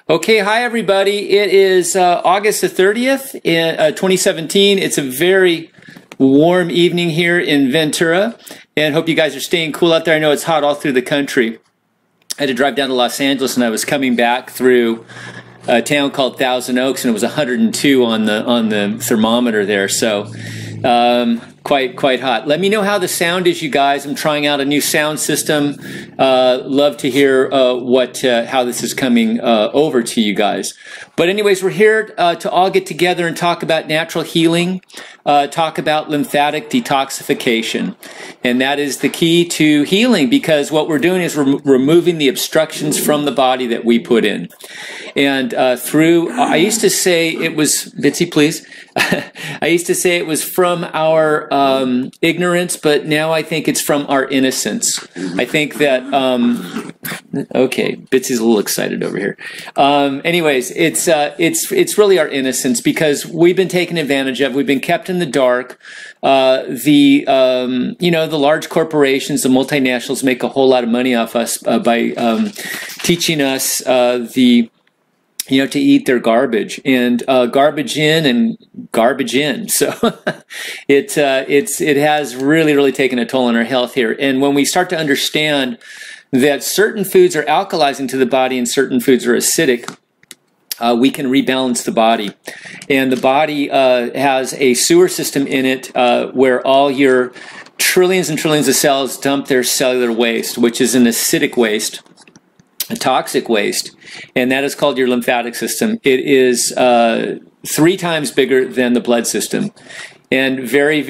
Okay, hi everybody. It is August the 30th, 2017. It's a very warm evening here in Ventura, and hope you guys are staying cool out there. I know it's hot all through the country. I had to drive down to Los Angeles, and I was coming back through a town called Thousand Oaks, and it was 102 on the thermometer there. So quite hot. Let me know how the sound is, you guys. I'm trying out a new sound system. Love to hear how this is coming over to you guys. But anyways, we're here to all get together and talk about natural healing, talk about lymphatic detoxification. And that is the key to healing, because what we're doing is removing the obstructions from the body that we put in. And I used to say it was, Bitsy, please. I used to say it was from our ignorance, but now I think it's from our innocence. I think that, okay, Bitsy's a little excited over here. Anyways, it's really our innocence, because we've been taken advantage of. We've been kept in the dark. The large corporations, the multinationals, make a whole lot of money off us by teaching us to eat their garbage, and garbage in and garbage in. So it has really taken a toll on our health here. And when we start to understand that certain foods are alkalizing to the body and certain foods are acidic, we can rebalance the body. And the body has a sewer system in it where all your trillions and trillions of cells dump their cellular waste, which is an acidic waste, a toxic waste, and that is called your lymphatic system. It is 3 times bigger than the blood system, and very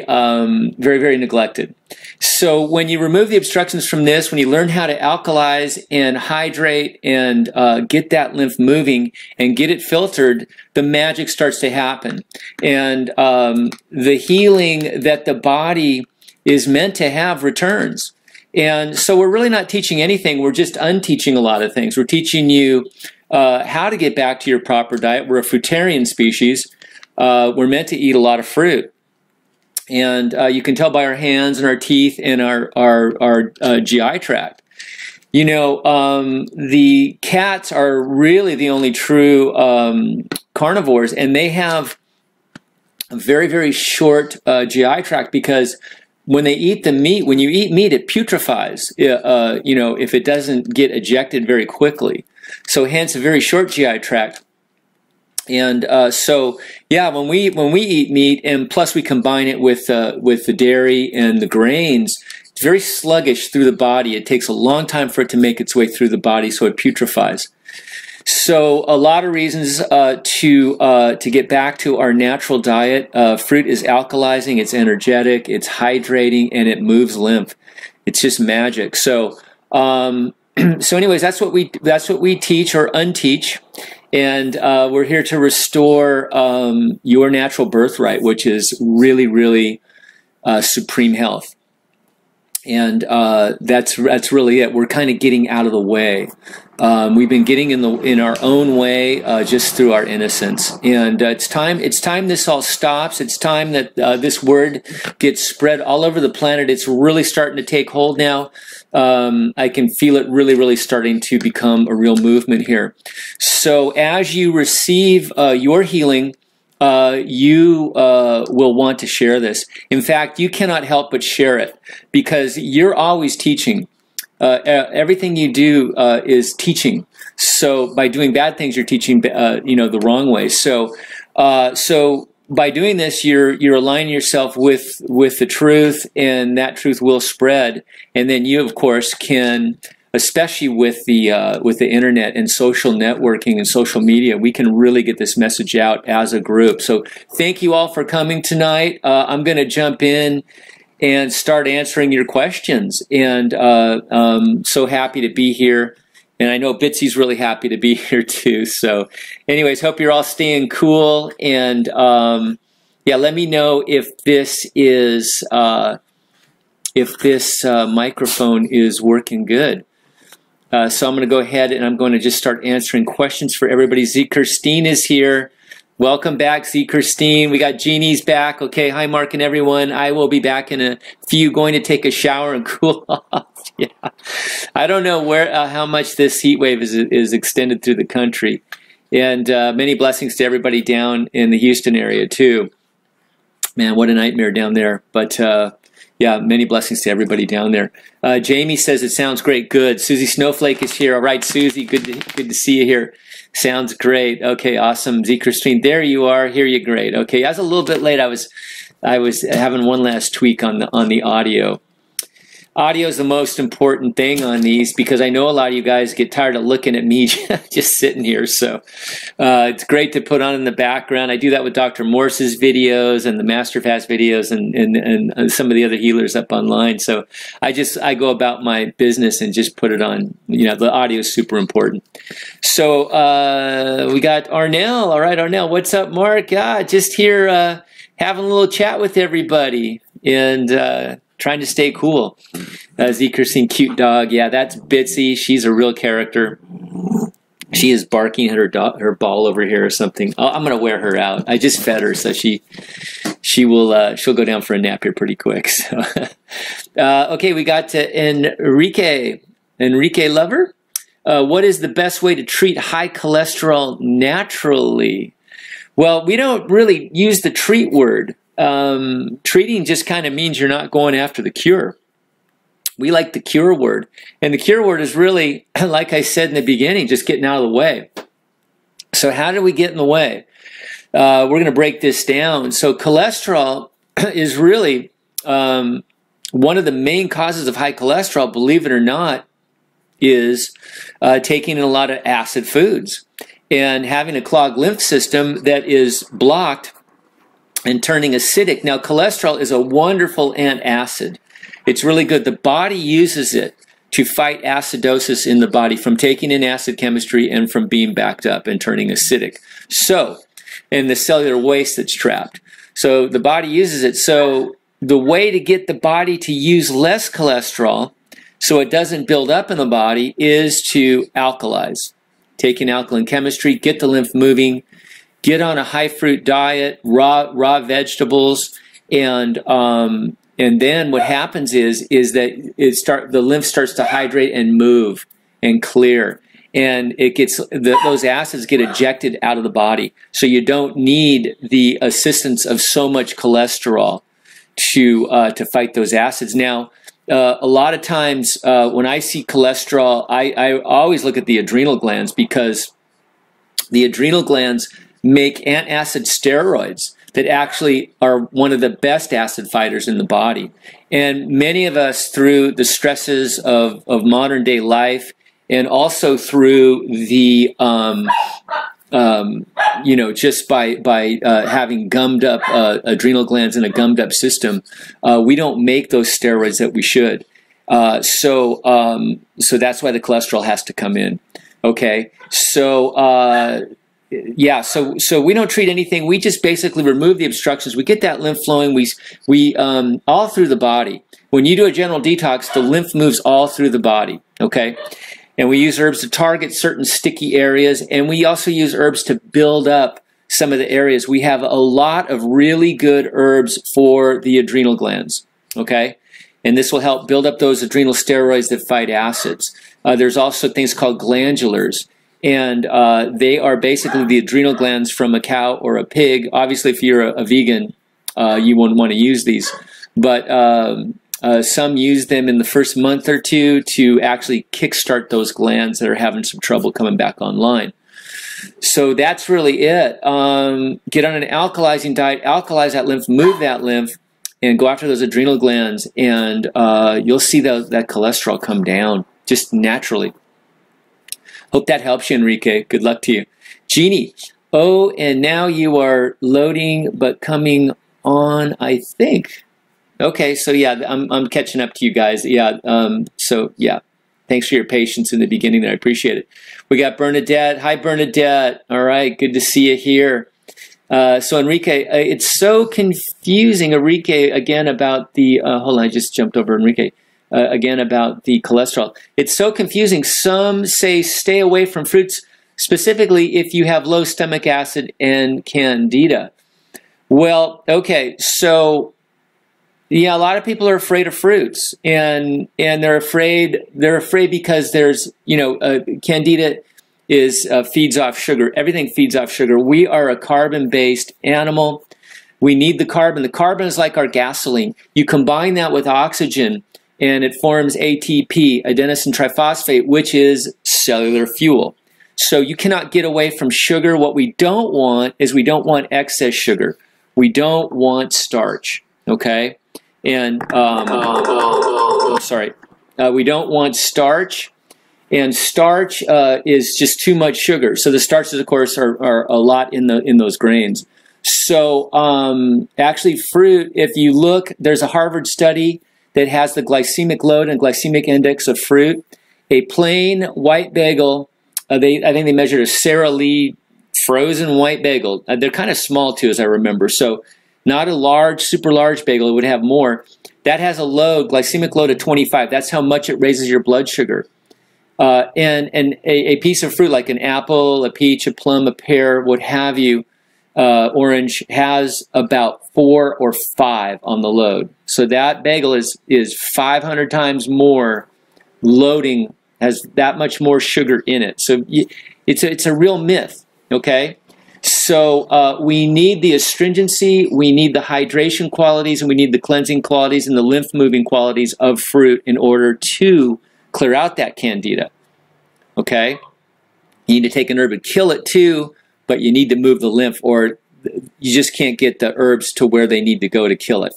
neglected. So when you remove the obstructions from this, when you learn how to alkalize and hydrate and get that lymph moving and get it filtered, the magic starts to happen. And the healing that the body is meant to have returns. And so we're really not teaching anything. We're just unteaching a lot of things. We're teaching you how to get back to your proper diet. We're a fruitarian species. We're meant to eat a lot of fruit. And you can tell by our hands and our teeth and our GI tract. You know, the cats are really the only true carnivores, and they have a very short GI tract, because when they eat the meat, when you eat meat, it putrefies, if it doesn't get ejected very quickly. So hence a very short GI tract. And so, yeah, when we eat meat, and plus we combine it with the dairy and the grains, it's very sluggish through the body. It takes a long time for it to make its way through the body, so it putrefies. So a lot of reasons to get back to our natural diet. Fruit is alkalizing, it's energetic, it's hydrating, and it moves lymph. It's just magic. So anyways, that's what we teach or unteach, and we're here to restore your natural birthright, which is really supreme health. And that's really it. We're kind of getting out of the way. We've been getting in our own way just through our innocence, and it's time this all stops. It's time that this word gets spread all over the planet. It's really starting to take hold now. I can feel it really starting to become a real movement here. So as you receive your healing, you will want to share this. In fact, you cannot help but share it, because you're always teaching. Everything you do is teaching. So by doing bad things, you're teaching, the wrong way. So by doing this, you're aligning yourself with the truth, and that truth will spread. And then you, of course, can, especially with the internet and social networking and social media, we can really get this message out as a group. So thank you all for coming tonight. I'm going to jump in and start answering your questions. And so happy to be here. And I know Bitsy's really happy to be here too. So anyways, hope you're all staying cool. And yeah, let me know if this microphone is working good. So I'm going to go ahead and I'm going to just start answering questions for everybody. Christine is here. Welcome back, Z. Christine. We got Jeannie's back. Okay, hi, Mark and everyone. I will be back in a few, going to take a shower and cool off. Yeah, I don't know where how much this heat wave is extended through the country, and many blessings to everybody down in the Houston area too. Man, what a nightmare down there. But yeah, many blessings to everybody down there. Jamie says it sounds great. Good. Susie Snowflake is here. All right, Susie, good to see you here. Sounds great. Okay, awesome. Z. Christine, there you are. Hear you great. Okay, I was a little bit late. I was having one last tweak on the audio. Audio is the most important thing on these because I know a lot of you guys get tired of looking at me just sitting here. So it's great to put on in the background. I do that with Dr. Morse's videos and the Master Fast videos and some of the other healers up online. So I go about my business and just put it on. You know, the audio is super important. So we got Arnell. All right, Arnell, what's up, Mark? Yeah, just here having a little chat with everybody and trying to stay cool. Z. Christine, cute dog. Yeah, that's Bitsy. She's a real character. She is barking at her ball over here or something. Oh, I'm going to wear her out. I just fed her, so she'll go down for a nap here pretty quick. So. Okay, we got to Enrique. Enrique Lover. What is the best way to treat high cholesterol naturally? Well, we don't really use the treat word. Treating just kind of means you're not going after the cure. We like the cure word. And the cure word is really, like I said in the beginning, just getting out of the way. So how do we get in the way? We're going to break this down. So cholesterol is really one of the main causes of high cholesterol, believe it or not, is taking in a lot of acid foods and having a clogged lymph system that is blocked and turning acidic. Now, cholesterol is a wonderful antacid. It's really good. The body uses it to fight acidosis in the body from taking in acid chemistry and from being backed up and turning acidic. So, and the cellular waste that's trapped. So the body uses it. So the way to get the body to use less cholesterol so it doesn't build up in the body is to alkalize. Take in alkaline chemistry, get the lymph moving, get on a high fruit diet, raw vegetables, and then what happens is that the lymph starts to hydrate and move and clear, and it gets those acids get ejected out of the body. So you don't need the assistance of so much cholesterol to fight those acids. Now, a lot of times when I see cholesterol, I always look at the adrenal glands because the adrenal glands make antacid steroids that actually are one of the best acid fighters in the body. And many of us, through the stresses of modern day life and also through the, you know, just by having gummed up adrenal glands in a gummed up system, we don't make those steroids that we should. So that's why the cholesterol has to come in. Okay. So, yeah, so we don't treat anything. We just basically remove the obstructions. We get that lymph flowing. We all through the body. When you do a general detox, the lymph moves all through the body. Okay, and we use herbs to target certain sticky areas, and we also use herbs to build up some of the areas. We have a lot of really good herbs for the adrenal glands. Okay, and this will help build up those adrenal steroids that fight acids. There's also things called glandulars. And they are basically the adrenal glands from a cow or a pig. Obviously, if you're a vegan, you wouldn't want to use these. But some use them in the first month or two to actually kickstart those glands that are having some trouble coming back online. So that's really it. Get on an alkalizing diet, alkalize that lymph, move that lymph, and go after those adrenal glands. And you'll see that cholesterol come down just naturally. Hope that helps you, Enrique. Good luck to you. Jeannie. Oh, and now you are loading, but coming on, I think. Okay, so yeah, I'm catching up to you guys. Yeah, so yeah, thanks for your patience in the beginning there. I appreciate it. We got Bernadette. Hi, Bernadette. All right, good to see you here. So Enrique, it's so confusing, Enrique, again about the, hold on, I just jumped over Enrique. Again about the cholesterol. It's so confusing. Some say stay away from fruits, specifically if you have low stomach acid and Candida. Well, okay, so yeah, a lot of people are afraid of fruits, and they're afraid because there's, Candida is feeds off sugar. Everything feeds off sugar. We are a carbon-based animal. We need the carbon. The carbon is like our gasoline. You combine that with oxygen, and it forms ATP, adenosine triphosphate, which is cellular fuel. So you cannot get away from sugar. What we don't want is we don't want excess sugar. We don't want starch, okay? And, we don't want starch. And starch is just too much sugar. So the starches, of course, are a lot in those grains. So actually fruit, if you look, there's a Harvard study that has the glycemic load and glycemic index of fruit. A plain white bagel, I think they measured a Sara Lee frozen white bagel. They're kind of small too, as I remember. So not a large, super large bagel, it would have more. That has a load, glycemic load of 25. That's how much it raises your blood sugar. And a piece of fruit like an apple, a peach, a plum, a pear, what have you, orange, has about 4 or 5 on the load. So that bagel is 500 times more loading, has that much more sugar in it. So it's a real myth, okay? So we need the astringency, we need the hydration qualities, and we need the cleansing qualities and the lymph-moving qualities of fruit in order to clear out that Candida, okay? You need to take an herb and kill it too, but you need to move the lymph, or you just can't get the herbs to where they need to go to kill it.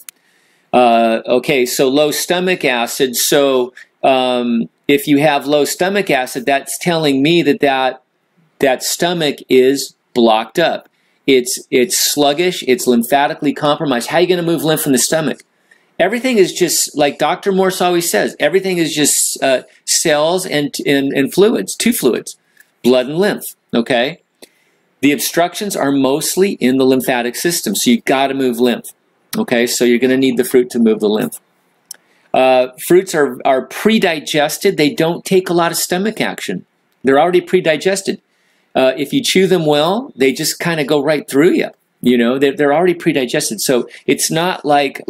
Okay, so low stomach acid. So if you have low stomach acid, that's telling me that stomach is blocked up. It's sluggish, it's lymphatically compromised. How are you going to move lymph from the stomach? Everything is just, like Dr. Morse always says, everything is just cells and fluids, 2 fluids, blood and lymph, okay? The obstructions are mostly in the lymphatic system, so you've got to move lymph, okay? So you're going to need the fruit to move the lymph. Fruits are pre-digested. They don't take a lot of stomach action. They're already pre-digested. If you chew them well, they just kind of go right through you. You know, they're already pre-digested, so it's not like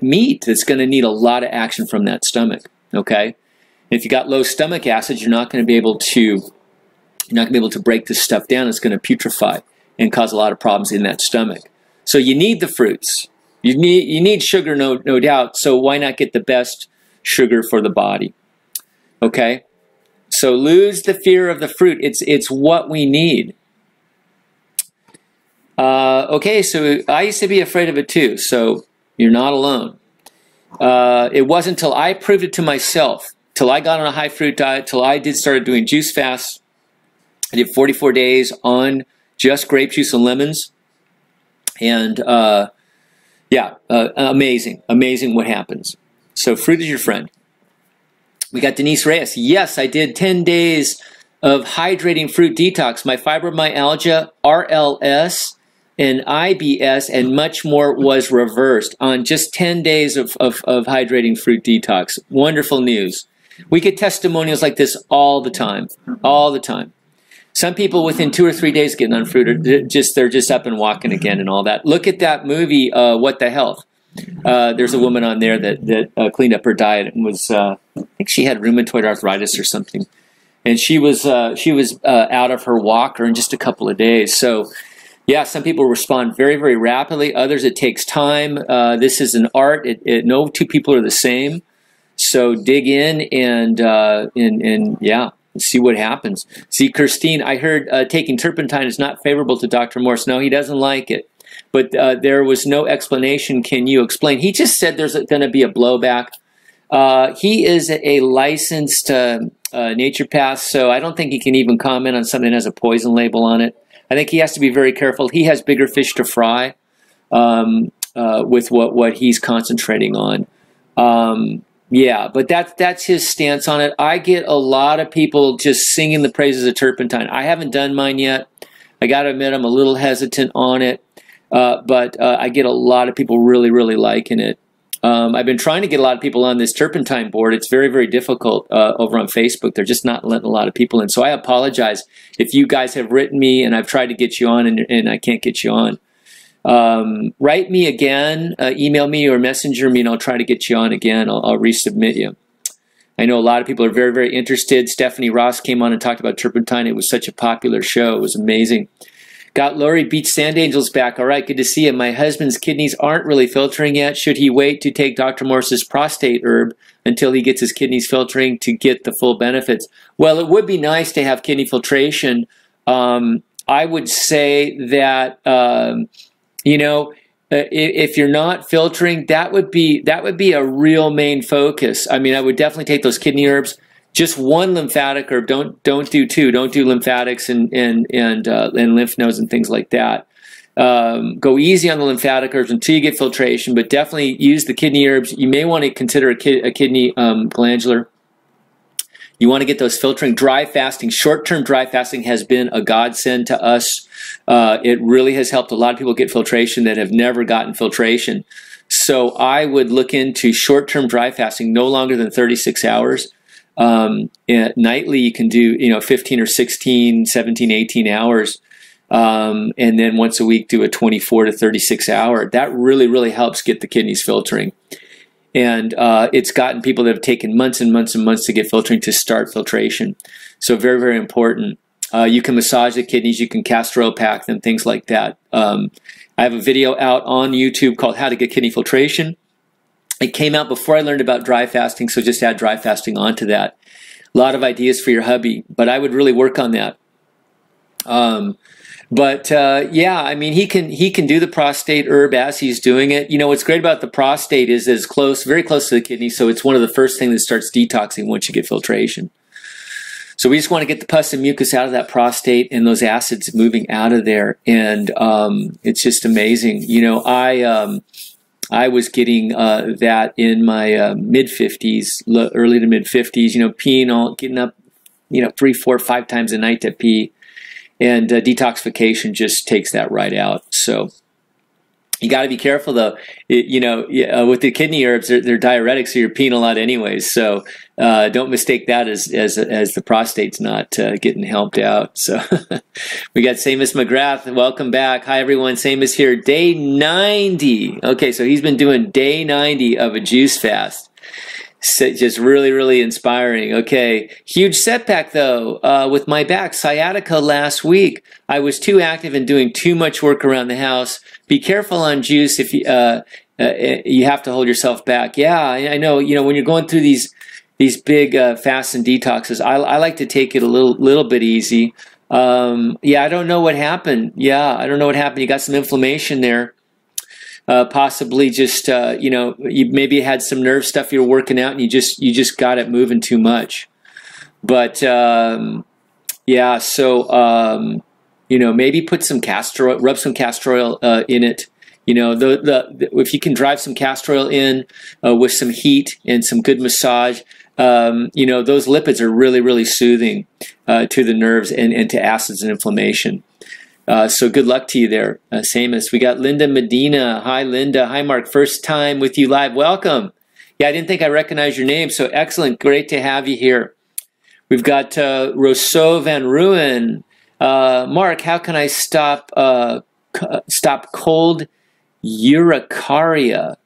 meat that's going to need a lot of action from that stomach. Okay, and if you got low stomach acid, you're not going to be able to break this stuff down. It's going to putrefy and cause a lot of problems in that stomach. So you need the fruits. You need sugar, no doubt. So why not get the best sugar for the body? Okay, so lose the fear of the fruit. It's what we need. Okay, so I used to be afraid of it too, so you're not alone. It wasn't until I proved it to myself, till I got on a high fruit diet, till I started doing juice fasts. I did 44 days on just grape juice and lemons, and amazing what happens. So fruit is your friend. We got Denise Reyes. Yes, I did 10 days of hydrating fruit detox. My fibromyalgia, RLS, and IBS, and much more was reversed on just 10 days of hydrating fruit detox. Wonderful news. We get testimonials like this all the time, all the time. Some people within 2 or 3 days getting on fruit they're just up and walking again and all that. Look at that movie, What the Health. There's a woman on there that cleaned up her diet and was, I think she had rheumatoid arthritis or something. And she was out of her walker in just a couple of days. So, yeah, some people respond very, very rapidly. Others, it takes time. This is an art. No 2 people are the same. So dig in and see what happens. See, Christine, I heard taking turpentine is not favorable to Dr. Morse. No, he doesn't like it. But there was no explanation. Can you explain? He just said there's going to be a blowback. He is a licensed naturopath, so I don't think he can even comment on something that has a poison label on it. I think he has to be very careful. He has bigger fish to fry with what he's concentrating on. Yeah, but that's his stance on it. I get a lot of people just singing the praises of turpentine. I haven't done mine yet. I got to admit I'm a little hesitant on it, but I get a lot of people really, really liking it. I've been trying to get a lot of people on this Turpentine board. It's very, very difficult over on Facebook. They're just not letting a lot of people in. So I apologize if you guys have written me and I've tried to get you on and I can't get you on. Write me again, email me or messenger me, and I'll try to get you on again. I'll resubmit you. I know a lot of people are very, very interested. Stephanie Ross came on and talked about Turpentine. It was such a popular show. It was amazing. Got Lori Beach Sand Angels back. All right, good to see you. My husband's kidneys aren't really filtering yet. Should he wait to take Dr. Morse's prostate herb until he gets his kidneys filtering to get the full benefits? Well, it would be nice to have kidney filtration. I would say that, you know, if you're not filtering, that would be a real main focus. I mean, I would definitely take those kidney herbs. Just one lymphatic herb. Don't do two. Don't do lymphatics and lymph nodes and things like that. Go easy on the lymphatic herbs until you get filtration, but definitely use the kidney herbs. You may want to consider a kidney glandular. You want to get those filtering. Dry fasting, short-term dry fasting has been a godsend to us. It really has helped a lot of people get filtration that have never gotten filtration. So I would look into short-term dry fasting, no longer than 36 hours. Nightly, you can do, 15 or 16, 17, 18 hours. And then once a week, do a 24 to 36 hour. That really, really helps get the kidneys filtering. And it's gotten people that have taken months and months and months to get filtering to start filtration. So very, very important. You can massage the kidneys. You can castor oil pack them, things like that. I have a video out on YouTube called How to Get Kidney Filtration. It came out before I learned about dry fasting, so just add dry fasting onto that. A lot of ideas for your hubby, but I would really work on that. Yeah, I mean, he can do the prostate herb as he's doing it. You know, what's great about the prostate is it's close, very close to the kidney, so it's one of the first things that starts detoxing once you get filtration. So we just want to get the pus and mucus out of that prostate and those acids moving out of there, and it's just amazing. You know, I was getting that in my mid-50s, early to mid-50s, peeing getting up, 3, 4, 5 times a night to pee. And detoxification just takes that right out. So you got to be careful, though. With the kidney herbs, they're diuretics, so you're peeing a lot anyways. So don't mistake that as the prostate's not getting helped out. So we got Seamus McGrath. Welcome back. Hi, everyone. Seamus here. Day 90. Okay, so he's been doing day 90 of a juice fast. So just really, really inspiring. Okay, huge setback though with my back. Sciatica last week. I was too active and doing too much work around the house. Be careful on juice if you have to hold yourself back. Yeah, I know. When you're going through these big fasts and detoxes, I like to take it a little bit easy. Yeah, I don't know what happened. I don't know what happened. You got some inflammation there. Possibly just, you maybe had some nerve stuff you were working out and you just got it moving too much. But, yeah, so, maybe put some castor oil, rub some castor oil in it. If you can drive some castor oil in with some heat and some good massage, those lipids are really, really soothing to the nerves and to acids and inflammation. So good luck to you there, Seamus. We got Linda Medina. Hi, Linda. Hi, Mark. First time with you live. Welcome. Yeah, I didn't think I recognized your name, so excellent. Great to have you here. We've got Rousseau Van Ruin. Mark, how can I stop cold urticaria?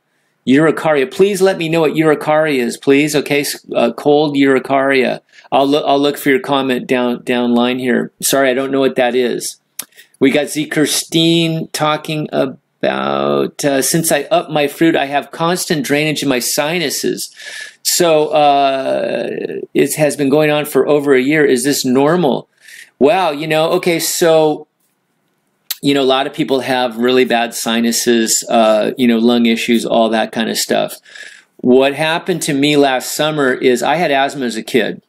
Urticaria. Please let me know what urticaria is, please. Okay, cold urticaria. I'll look for your comment down line here. Sorry, I don't know what that is. We got Z. Kirstine talking about, since I upped my fruit, I have constant drainage in my sinuses. So it has been going on for over a year. Is this normal? Wow, okay, so, a lot of people have really bad sinuses, lung issues, all that kind of stuff. What happened to me last summer is I had asthma as a kid.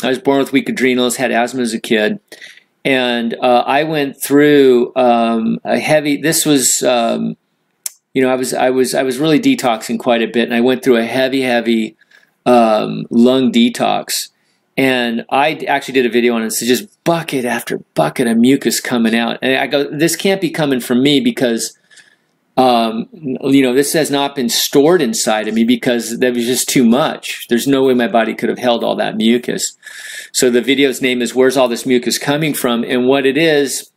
I was born with weak adrenals, had asthma as a kid. And I went through a heavy. This was, I was really detoxing quite a bit, and I went through a heavy lung detox. And I actually did a video on it. So just bucket after bucket of mucus coming out, and I go, this can't be coming from me because You know, this has not been stored inside of me because that was just too much. There's no way my body could have held all that mucus. So the video's name is Where's All This Mucus Coming From? And what it is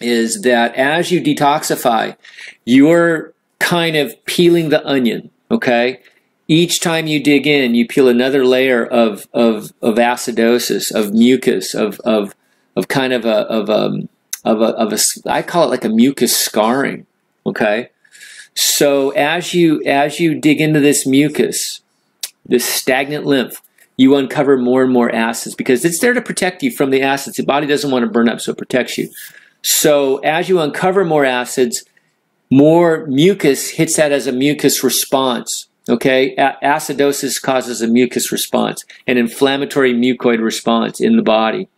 that as you detoxify, you're kind of peeling the onion, okay? Each time you dig in, you peel another layer of acidosis, of mucus, of kind of a I call it like a mucus scarring. Okay, so as you dig into this mucus, this stagnant lymph, you uncover more and more acids because it's there to protect you from the acids. The body doesn't want to burn up, so it protects you. So as you uncover more acids, more mucus hits that as a mucus response. Okay, acidosis causes a mucus response, an inflammatory mucoid response in the body.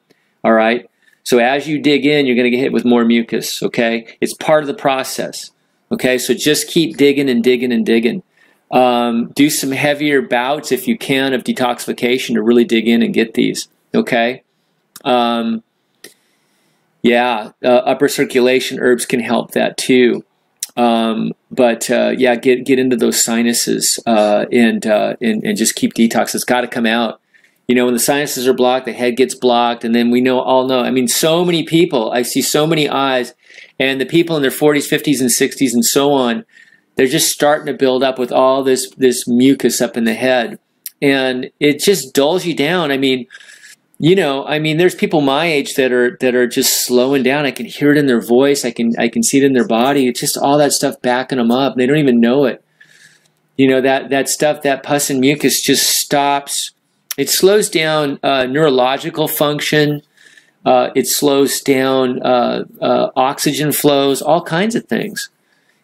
All right. So as you dig in, you're going to get hit with more mucus, okay? It's part of the process, okay? So just keep digging and digging and digging. Do some heavier bouts, if you can, of detoxification to really dig in and get these, okay? Upper circulation herbs can help that too. Yeah, get into those sinuses and just keep detox. It's got to come out. You know, when the sinuses are blocked, the head gets blocked, and then we all know. I mean, so many people, I see so many eyes, and the people in their 40s, 50s, and 60s, and so on, they're just starting to build up with all this mucus up in the head, and it just dulls you down. I mean, you know, there's people my age that are just slowing down. I can hear it in their voice. I can see it in their body. It's just all that stuff backing them up. They don't even know it. You know, that stuff, that pus and mucus just stops. It slows down neurological function. It slows down oxygen flows, all kinds of things.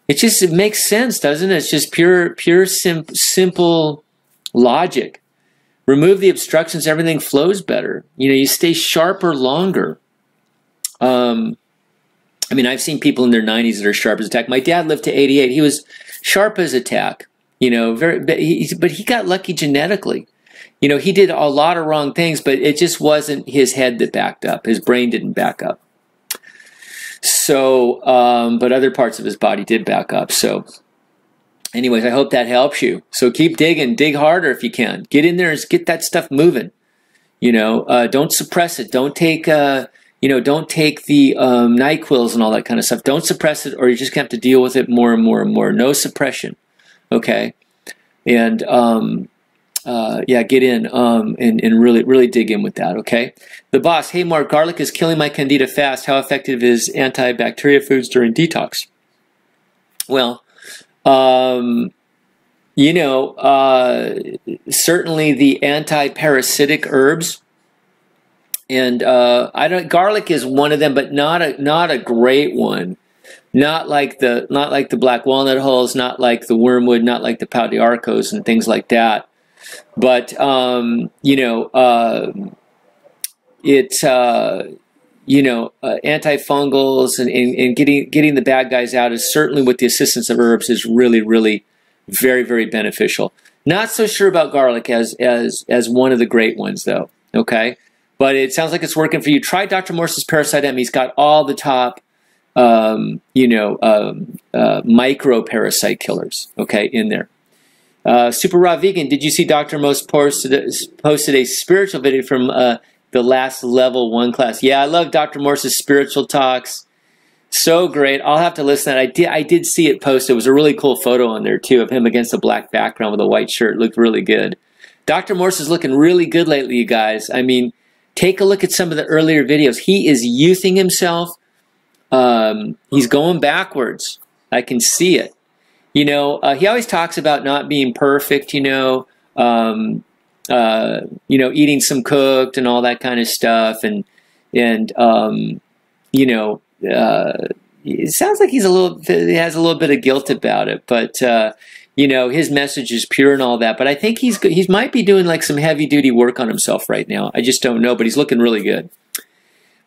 It makes sense, doesn't it? It's just pure simple logic. Remove the obstructions, everything flows better. You know, you stay sharper longer. I mean, I've seen people in their 90s that are sharp as a tack. My dad lived to 88. He was sharp as a tack. You know, but he got lucky genetically. You know, he did a lot of wrong things, but it just wasn't his head that backed up. His brain didn't back up. So, but other parts of his body did back up. So, anyways, I hope that helps you. So keep digging. Dig harder if you can. Get in there and get that stuff moving. You know, don't suppress it. Don't take, don't take the NyQuils and all that kind of stuff. Don't suppress it, or you're just going to have to deal with it more and more and more. No suppression. Okay? And, get in and really dig in with that, okay? The boss, hey Mark, garlic is killing my Candida fast. How effective is antibacterial foods during detox? Well, certainly the anti-parasitic herbs, and garlic is one of them, but not a great one. Not like the black walnut hulls, not like the wormwood, not like the pau d'arcos and things like that. But antifungals and getting the bad guys out is certainly, with the assistance of herbs, is really very, very beneficial. Not so sure about garlic as one of the great ones though. Okay, but it sounds like it's working for you. Try Dr. Morse's Parasite M. He's got all the top micro parasite killers, okay, in there. Super Raw Vegan, did you see Dr. Morse posted a spiritual video from the last level 1 class? Yeah, I love Dr. Morse's spiritual talks. So great. I'll have to listen to that. I did see it posted. It was a really cool photo on there too of him against a black background with a white shirt. It looked really good. Dr. Morse is looking really good lately, you guys. I mean, take a look at some of the earlier videos. He is youthing himself. He's going backwards. I can see it. You know, he always talks about not being perfect, eating some cooked and all that kind of stuff. And it sounds like he has a little bit of guilt about it, but, his message is pure and all that. But I think he might be doing like some heavy duty work on himself right now. I just don't know, but he's looking really good.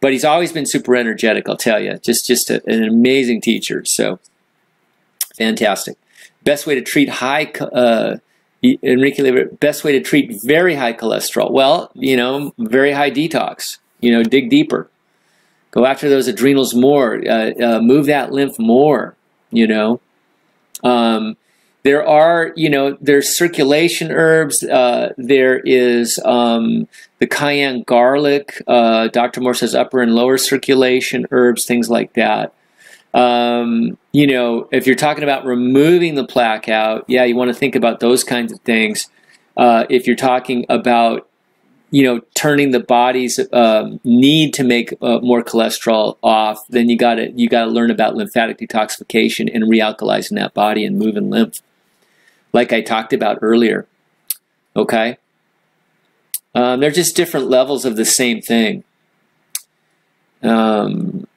But he's always been super energetic, I'll tell you. Just an amazing teacher. So fantastic. Best way to treat best way to treat very high cholesterol. Well, very high detox. Dig deeper. Go after those adrenals more. Move that lymph more. There are, there's circulation herbs. There is the cayenne garlic. Dr. Morse says upper and lower circulation herbs, things like that. If you're talking about removing the plaque out, yeah, you want to think about those kinds of things. If you're talking about, turning the body's need to make more cholesterol off, then you gotta learn about lymphatic detoxification and realkalizing that body and moving lymph, like I talked about earlier. Okay, they're just different levels of the same thing. Hold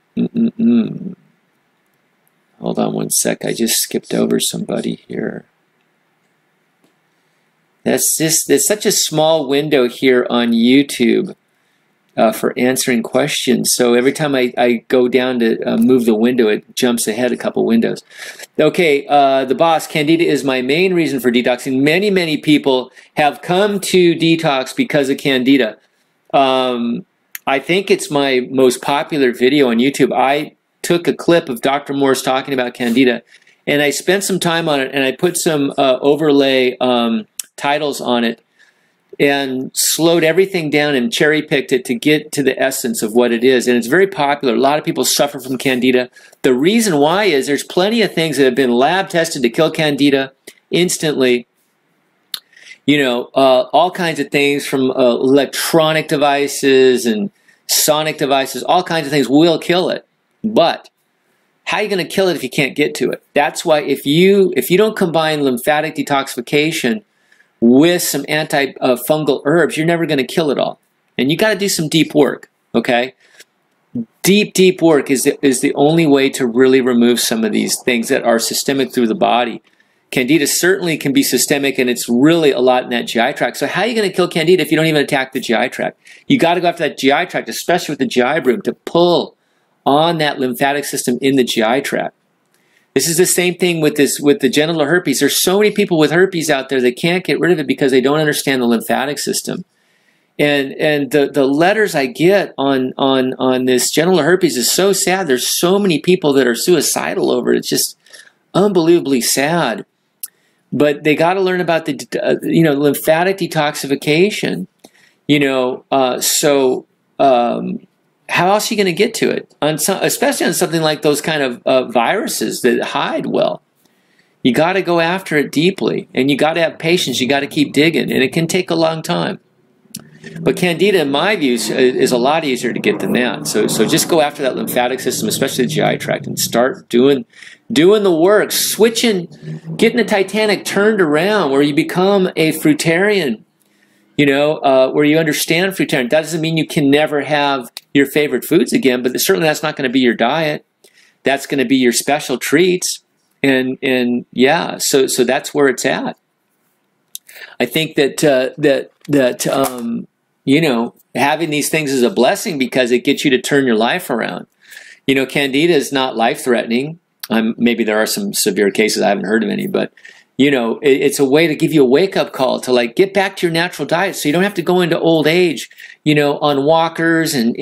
on one sec. I just skipped over somebody here. There's such a small window here on YouTube for answering questions. So every time I go down to move the window, it jumps ahead a couple windows. Okay, the boss, Candida is my main reason for detoxing. Many, many people have come to detox because of Candida. I think it's my most popular video on YouTube. I took a clip of Dr. Morse talking about Candida, and I spent some time on it, and I put some overlay titles on it and slowed everything down and cherry-picked it to get to the essence of what it is. And it's very popular. A lot of people suffer from Candida. The reason why is there's plenty of things that have been lab tested to kill Candida instantly. All kinds of things from electronic devices and sonic devices, all kinds of things will kill it. But how are you going to kill it if you can't get to it? That's why if you don't combine lymphatic detoxification with some anti-fungal herbs, you're never going to kill it all. And you got to do some deep work, okay? Deep work is the only way to really remove some of these things that are systemic through the body. Candida certainly can be systemic, and it's really a lot in that GI tract. So how are you going to kill Candida if you don't even attack the GI tract? You got to go after that GI tract, especially with the GI broom, to pull on that lymphatic system in the GI tract. This is the same thing with the genital herpes. There's so many people with herpes out there that can't get rid of it because they don't understand the lymphatic system. And the letters I get on this genital herpes is so sad. There's so many people that are suicidal over it. It's just unbelievably sad. But they got to learn about the lymphatic detoxification. How else are you going to get to it? Especially on something like those kind of viruses that hide well. You got to go after it deeply, and you got to have patience. You got to keep digging, and it can take a long time. But Candida, in my view, is a lot easier to get than that. So just go after that lymphatic system, especially the GI tract, and start doing the work, switching, getting the Titanic turned around where you become a fruitarian. Where you understand fruitarian. That doesn't mean you can never have your favorite foods again, but certainly that's not going to be your diet. That's going to be your special treats. And yeah, so that's where it's at. I think that having these things is a blessing because it gets you to turn your life around. Candida is not life-threatening. Maybe there are some severe cases. I haven't heard of any, but it's a way to give you a wake-up call to get back to your natural diet, so you don't have to go into old age, on walkers and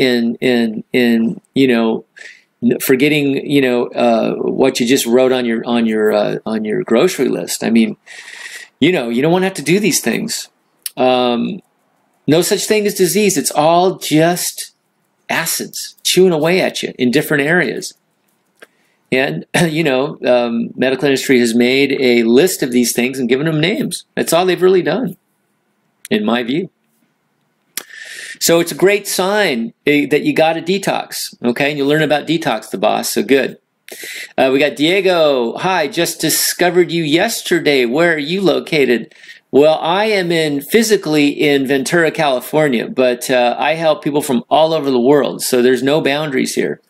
forgetting, what you just wrote on your grocery list. I mean, you don't want to have to do these things. No such thing as disease. It's all just acids chewing away at you in different areas. And, medical industry has made a list of these things and given them names. That's all they've really done, in my view. So it's a great sign that you got a detox, okay? And you learn about detox, the boss, so good. We got Diego. Hi, just discovered you yesterday. Where are you located? Well, I am physically in Ventura, California, but I help people from all over the world, so there's no boundaries here.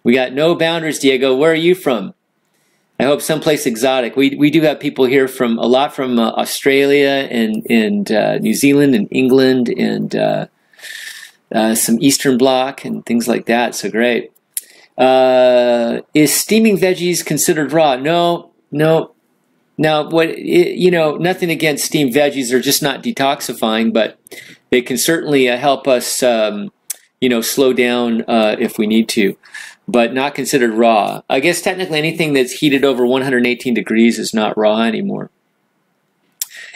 We got no boundaries, Diego. Where are you from? I hope someplace exotic. We do have people here from Australia and New Zealand and England and some Eastern Bloc and things like that. So great. Is steaming veggies considered raw? No. Now, nothing against steamed veggies. They're just not detoxifying, but they can certainly help us, slow down if we need to. but not considered raw. I guess technically anything that's heated over 118 degrees is not raw anymore.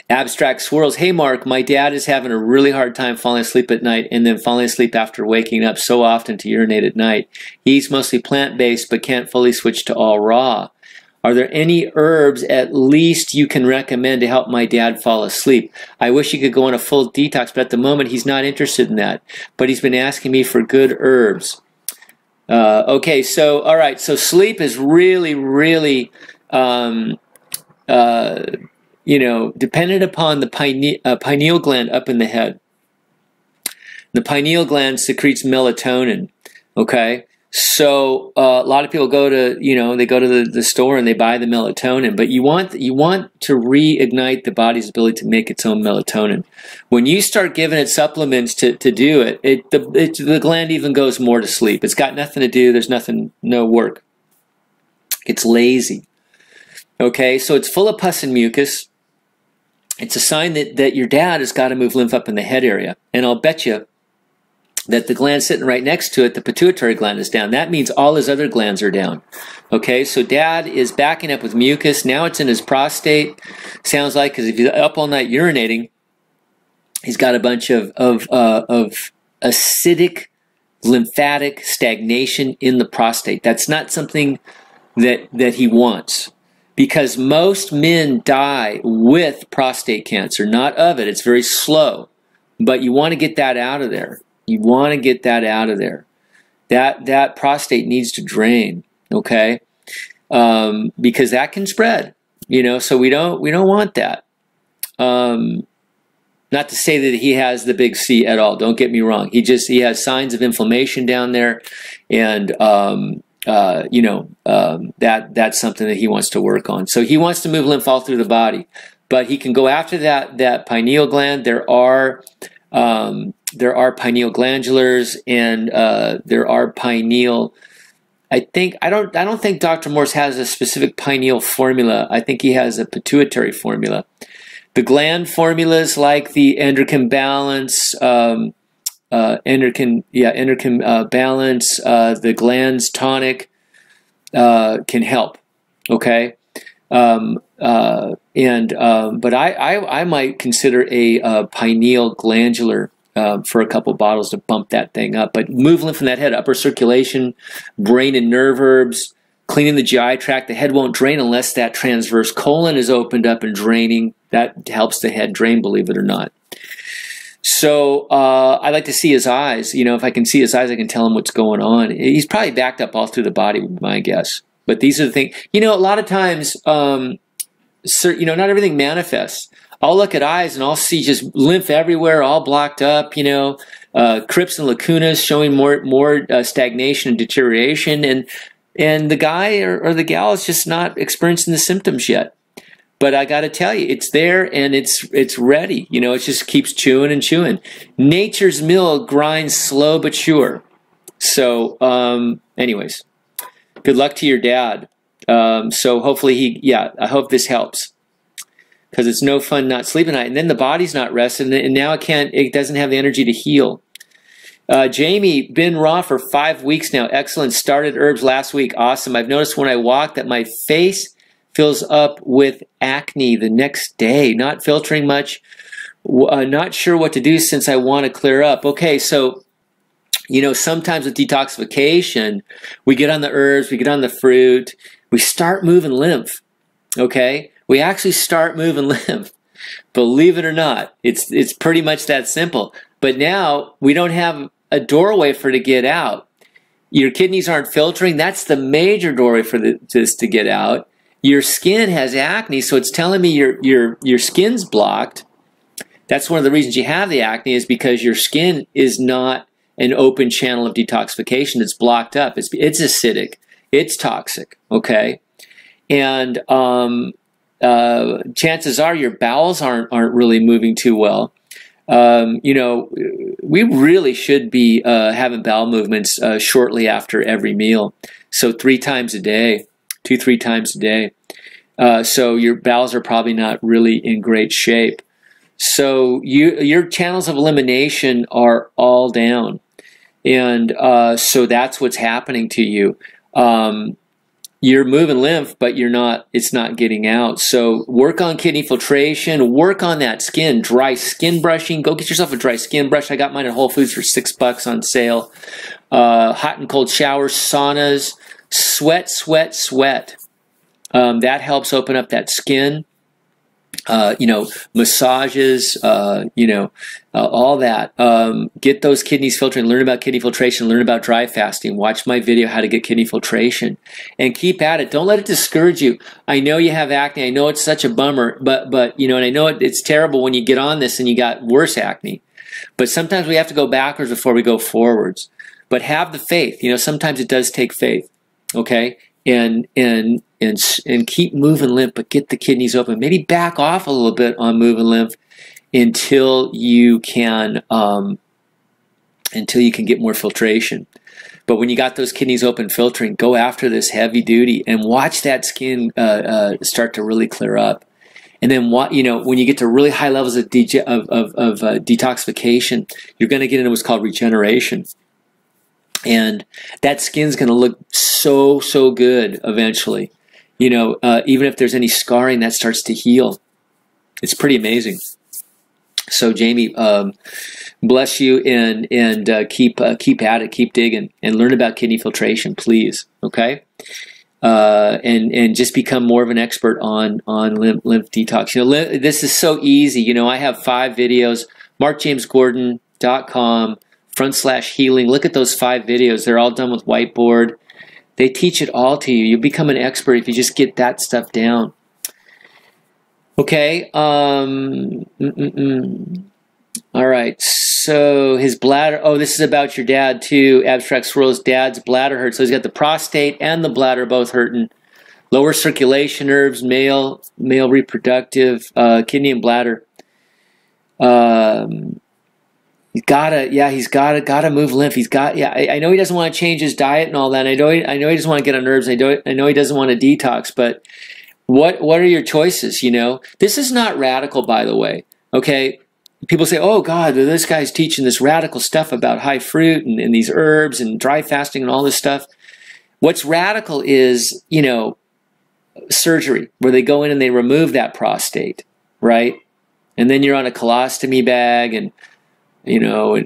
Abstract Swirls. Hey, Mark, my dad is having a really hard time falling asleep at night and then falling asleep after waking up so often to urinate at night. He eats mostly plant-based but can't fully switch to all raw. Are there any herbs at least you can recommend to help my dad fall asleep? I wish he could go on a full detox, but at the moment he's not interested in that. But he's been asking me for good herbs. Okay, so, all right, so sleep is really, really, you know, dependent upon the pineal gland up in the head. The pineal gland secretes melatonin, okay? So a lot of people go to, you know, they go to the store and they buy the melatonin, but you want to reignite the body's ability to make its own melatonin. When you start giving it supplements to do it, the gland even goes more to sleep. It's got nothing to do. There's no work. It's lazy. Okay, so it's full of pus and mucus. It's a sign that your dad has got to move lymph up in the head area. And I'll bet you that the gland sitting right next to it, the pituitary gland, is down. That means all his other glands are down. Okay, so dad is backing up with mucus. Now it's in his prostate. Sounds like, because if he's up all night urinating, he's got a bunch of acidic lymphatic stagnation in the prostate. That's not something that he wants, because most men die with prostate cancer, not of it. It's very slow, but you want to get that out of there. You want to get that out of there. That prostate needs to drain, okay? Because that can spread, you know. So we don't want that. Not to say that he has the big C at all. Don't get me wrong. He has signs of inflammation down there, and you know, that's something that he wants to work on. So he wants to move lymph all through the body, but he can go after that pineal gland. There are pineal glandulars, and there are pineal. I don't think Dr. Morse has a specific pineal formula. I think he has a pituitary formula. The gland formulas like the endocrine balance, endocrine balance, the glands tonic can help. Okay, but I might consider a pineal glandular for a couple bottles to bump that thing up. But move lymph from that head, upper circulation, brain and nerve herbs, cleaning the GI tract. The head won't drain unless that transverse colon is opened up and draining. That helps the head drain, believe it or not. So I like to see his eyes. You know, if I can see his eyes, I can tell him what's going on. He's probably backed up all through the body, would be my guess. But these are the things. You know, a lot of times, you know, not everything manifests. I'll look at eyes and I'll see just lymph everywhere, all blocked up, you know, crypts and lacunas showing more stagnation and deterioration. And the guy or the gal is just not experiencing the symptoms yet. But I got to tell you, it's there and it's ready. You know, it just keeps chewing and chewing. Nature's mill grinds slow but sure. So, anyways, good luck to your dad. So hopefully I hope this helps, because it's no fun not sleeping at night, and then the body's not rested, and now it doesn't have the energy to heal. Jamie, been raw for 5 weeks now. Excellent. Started herbs last week. Awesome. I've noticed when I walk that my face fills up with acne the next day. Not filtering much. Not sure what to do since I want to clear up. Okay, so, you know, sometimes with detoxification, we get on the herbs, we get on the fruit, we start moving lymph, okay? We actually start moving lymph. Believe it or not, it's pretty much that simple. But now we don't have a doorway for it to get out. Your kidneys aren't filtering. That's the major doorway for this to get out. Your skin has acne, so it's telling me your skin's blocked. That's one of the reasons you have the acne, is because your skin is not an open channel of detoxification. It's blocked up. It's acidic. It's toxic. Okay, and chances are your bowels aren't really moving too well. You know, we really should be having bowel movements shortly after every meal. So 3 times a day, 2-3 times a day. So your bowels are probably not really in great shape. So your channels of elimination are all down. And so that's what's happening to you. You're moving lymph, but it's not getting out. So work on kidney filtration, work on that skin, dry skin brushing. Go get yourself a dry skin brush. I got mine at Whole Foods for $6 on sale. Hot and cold showers, saunas, sweat, sweat, sweat. That helps open up that skin. Massages, all that. Get those kidneys filtered, learn about kidney filtration, learn about dry fasting. Watch my video, how to get kidney filtration, and keep at it. Don't let it discourage you. I know you have acne. I know it's such a bummer, but and I know it's terrible when you get on this and you got worse acne. But sometimes we have to go backwards before we go forwards. But have the faith. Sometimes it does take faith. Okay? And keep moving lymph, but get the kidneys open. Maybe back off a little bit on moving lymph until you can get more filtration. But when you got those kidneys open filtering, go after this heavy duty and watch that skin start to really clear up. And then when you get to really high levels of detoxification, you're going to get into what's called regeneration. And that skin's going to look so, so good eventually. Even if there's any scarring, that starts to heal. It's pretty amazing. So Jamie, bless you, and keep at it, keep digging, and learn about kidney filtration, please. Okay, and just become more of an expert on lymph detox. This is so easy. I have 5 videos. MarkJamesGordon.com/healing. Look at those 5 videos. They're all done with whiteboard. They teach it all to you. You become an expert if you just get that stuff down. Okay. All right. So his bladder. Oh, this is about your dad too. Abstract Swirl's dad's bladder hurts. So he's got the prostate and the bladder both hurting. Lower circulation nerves, male reproductive, kidney and bladder. He's gotta move lymph. I know he doesn't want to change his diet and all that. I know he doesn't want to get on herbs. I know he doesn't want to detox, but what are your choices? This is not radical, by the way. Okay. People say, oh God, this guy's teaching this radical stuff about high fruit and these herbs and dry fasting and all this stuff. What's radical is, surgery, where they go in and they remove that prostate, right? And then you're on a colostomy bag and you're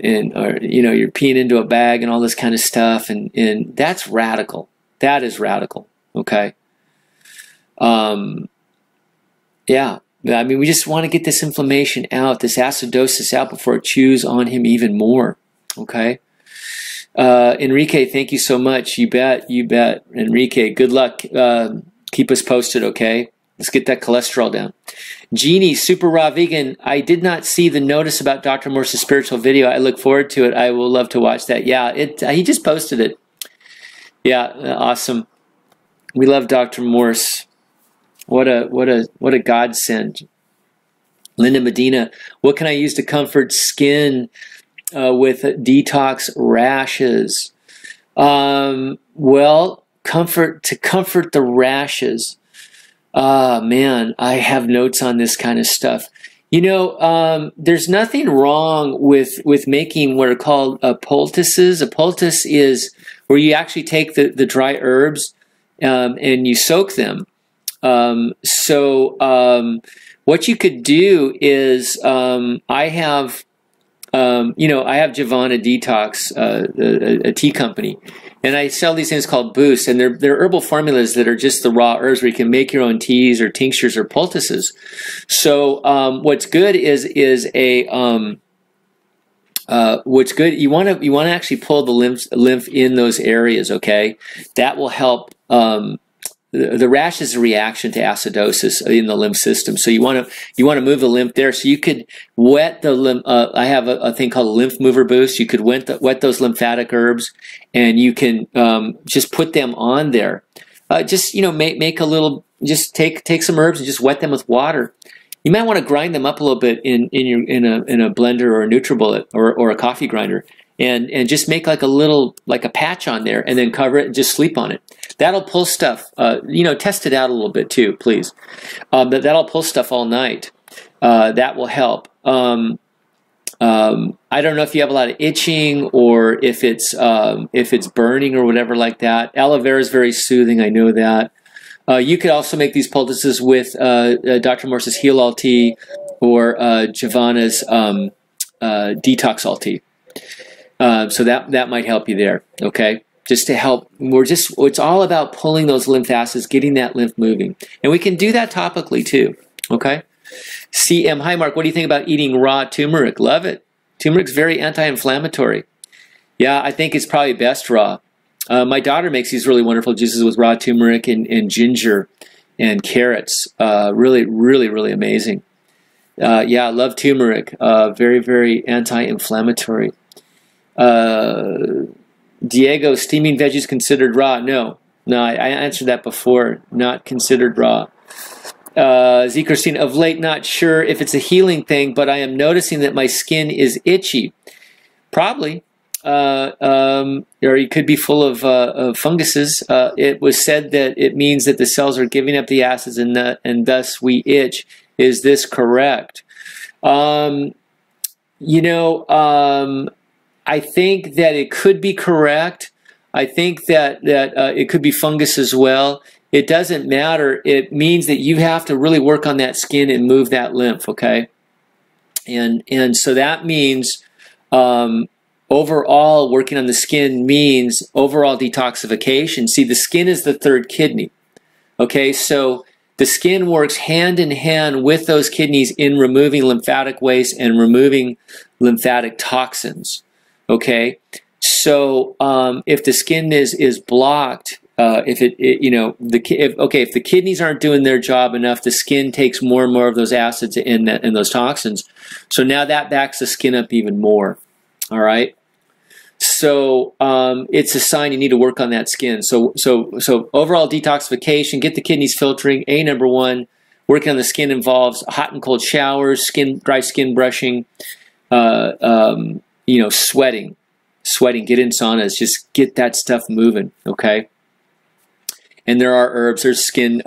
peeing into a bag and all this kind of stuff, and that's radical. That is radical. Okay. Yeah. We just want to get this inflammation out, this acidosis out before it chews on him even more. Okay. Enrique, thank you so much. You bet. Enrique, good luck. Keep us posted. Okay. Let's get that cholesterol down. Jeannie, super raw vegan. I did not see the notice about Dr. Morse's spiritual video. I look forward to it. I will love to watch that. Yeah, he just posted it. Yeah, awesome. We love Dr. Morse. What a godsend. Linda Medina, what can I use to comfort skin with detox rashes? Well, comfort the rashes. Man, I have notes on this kind of stuff. There's nothing wrong with making what are called poultices. A poultice is where you actually take the dry herbs and you soak them. What you could do is I have Giovanna Detox, a tea company. And I sell these things called Boosts, and they're herbal formulas that are just the raw herbs where you can make your own teas or tinctures or poultices. So what's good is what's good, you want to actually pull the lymph in those areas. Okay, that will help. The rash is a reaction to acidosis in the lymph system, so you want to move the lymph there. So you could wet the lymph. I have a thing called a lymph mover boost. You could wet those lymphatic herbs, and you can just put them on there. Make a little. Just take some herbs and just wet them with water. You might want to grind them up a little bit in a blender or a NutriBullet or a coffee grinder, and just make like a patch on there, and then cover it and just sleep on it. That'll pull stuff. Test it out a little bit too, please. But that'll pull stuff all night. That will help. I don't know if you have a lot of itching or if it's burning or whatever like that. Aloe vera is very soothing. I know that. You could also make these poultices with Dr. Morse's Heal All Tea or Giovanna's Detox All Tea. So that might help you there. Okay, just to help. It's all about pulling those lymph acids, getting that lymph moving, and we can do that topically too. Okay. CM, hi Mark, what do you think about eating raw turmeric? Love it. Turmeric's very anti-inflammatory. Yeah, I think it's probably best raw. My daughter makes these really wonderful juices with raw turmeric and ginger and carrots. Really, really, really amazing. Yeah, I love turmeric. Very, very anti-inflammatory. Diego, steaming veggies considered raw? No, I answered that before. Not considered raw. Z. Christine, of late, not sure if it's a healing thing, but I am noticing that my skin is itchy. Probably. Or it could be full of funguses. It was said that it means that the cells are giving up the acids and thus we itch. Is this correct? I think that it could be correct. I think that it could be fungus as well. It doesn't matter. It means that you have to really work on that skin and move that lymph, okay? And so that means overall working on the skin means overall detoxification. See, the skin is the third kidney, okay? So the skin works hand in hand with those kidneys in removing lymphatic waste and removing lymphatic toxins, okay? So if the skin is blocked, if the kidneys aren't doing their job enough, the skin takes more and more of those acids and those toxins. So now that backs the skin up even more. All right. So it's a sign you need to work on that skin. So overall detoxification, get the kidneys filtering. Number one, working on the skin involves hot and cold showers, dry skin brushing, sweating, get in saunas, just get that stuff moving. Okay. And there are herbs, there's skin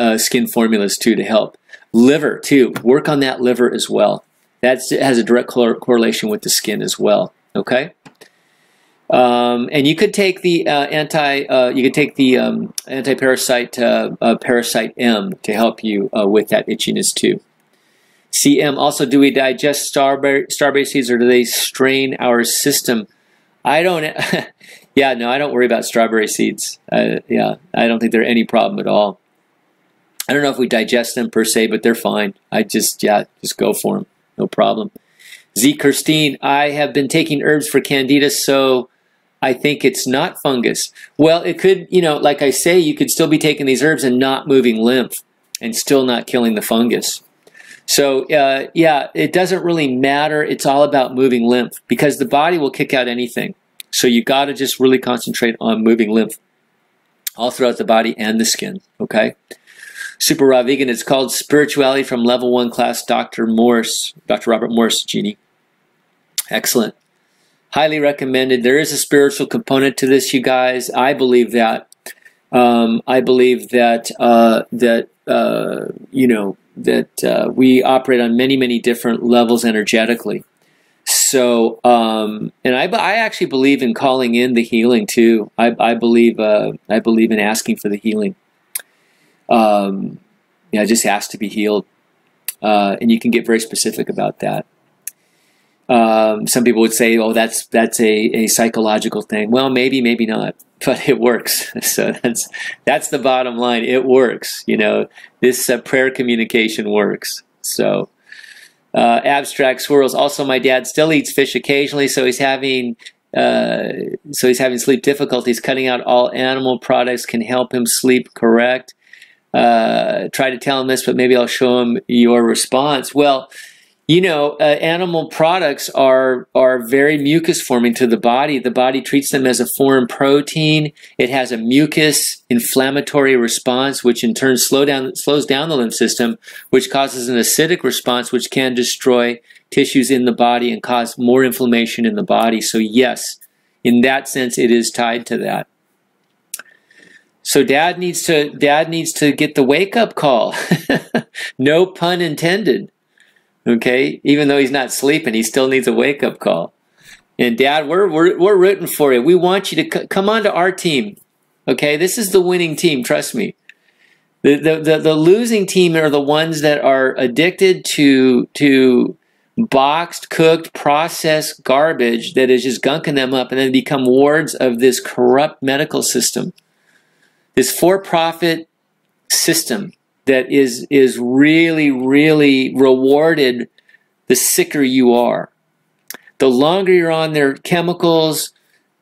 formulas too to help. Liver too, work on that liver as well. It has a direct correlation with the skin as well. Okay, and you could take the anti-parasite Parasite M to help you with that itchiness too. CM, also, do we digest strawberry seeds or do they strain our system? I don't. Yeah, no, I don't worry about strawberry seeds. Yeah, I don't think they're any problem at all. I don't know if we digest them per se, but they're fine. Just go for them. No problem. Z. Christine, I have been taking herbs for Candida, so I think it's not fungus. Well, it could, like I say, you could still be taking these herbs and not moving lymph and still not killing the fungus. So, yeah, it doesn't really matter. It's all about moving lymph because the body will kick out anything. So you got to just really concentrate on moving lymph all throughout the body and the skin, okay? Super Raw Vegan, it's called Spirituality from Level 1 Class, Dr. Morse, Dr. Robert Morse, Jeannie. Excellent. Highly recommended. There is a spiritual component to this, you guys. I believe that. I believe that, we operate on many, many different levels energetically. So, and I actually believe in calling in the healing too. I believe in asking for the healing. Just ask to be healed, and you can get very specific about that. Some people would say, "Oh, that's a psychological thing." Well, maybe not, but it works. So that's the bottom line. It works. This prayer communication works. So. Abstract swirls. Also, my dad still eats fish occasionally, so he's having sleep difficulties. Cutting out all animal products can help him sleep. Correct. Try to tell him this, but maybe I'll show him your response. Well, animal products are very mucus forming to the body. The body treats them as a foreign protein. It has a mucus inflammatory response, which in turn slows down the lymph system, which causes an acidic response, which can destroy tissues in the body and cause more inflammation in the body. So yes, in that sense, it is tied to that. So dad needs to get the wake-up call. No pun intended. Okay, even though he's not sleeping, he still needs a wake-up call. And Dad, we're rooting for you. We want you to come on to our team. Okay, this is the winning team. Trust me. The losing team are the ones that are addicted to boxed, cooked, processed garbage that is just gunking them up, and then become wards of this corrupt medical system, this for-profit system that is really, really rewarded the sicker you are. The longer you're on their chemicals,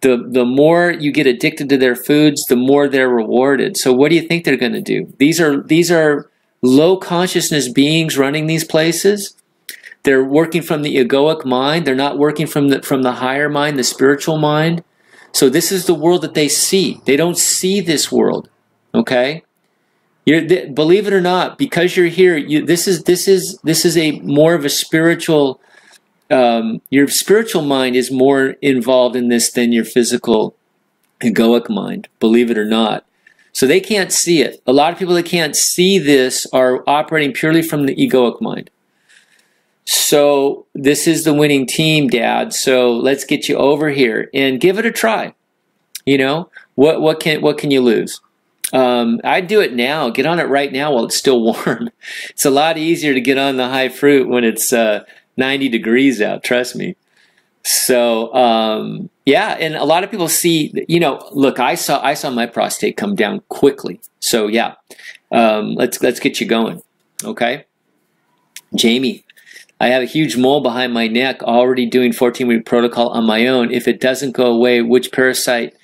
the more you get addicted to their foods, the more they're rewarded. So what do you think they're going to do? These are low consciousness beings running these places. They're working from the egoic mind. They're not working from the higher mind, the spiritual mind. So this is the world that they see. They don't see this world. Okay? Believe it or not, because you're here, this is a more of a spiritual. Your spiritual mind is more involved in this than your physical egoic mind. Believe it or not. So they can't see it. A lot of people that can't see this are operating purely from the egoic mind. So this is the winning team, Dad. So let's get you over here and give it a try. You know, what can you lose? I'd do it now. Get on it right now while it's still warm. It's a lot easier to get on the high fruit when it's 90 degrees out. Trust me. So yeah, and a lot of people see. You know, look, I saw my prostate come down quickly. So yeah, let's get you going. Okay, Jamie. I have a huge mole behind my neck, already doing 14-week protocol on my own. If it doesn't go away, which parasite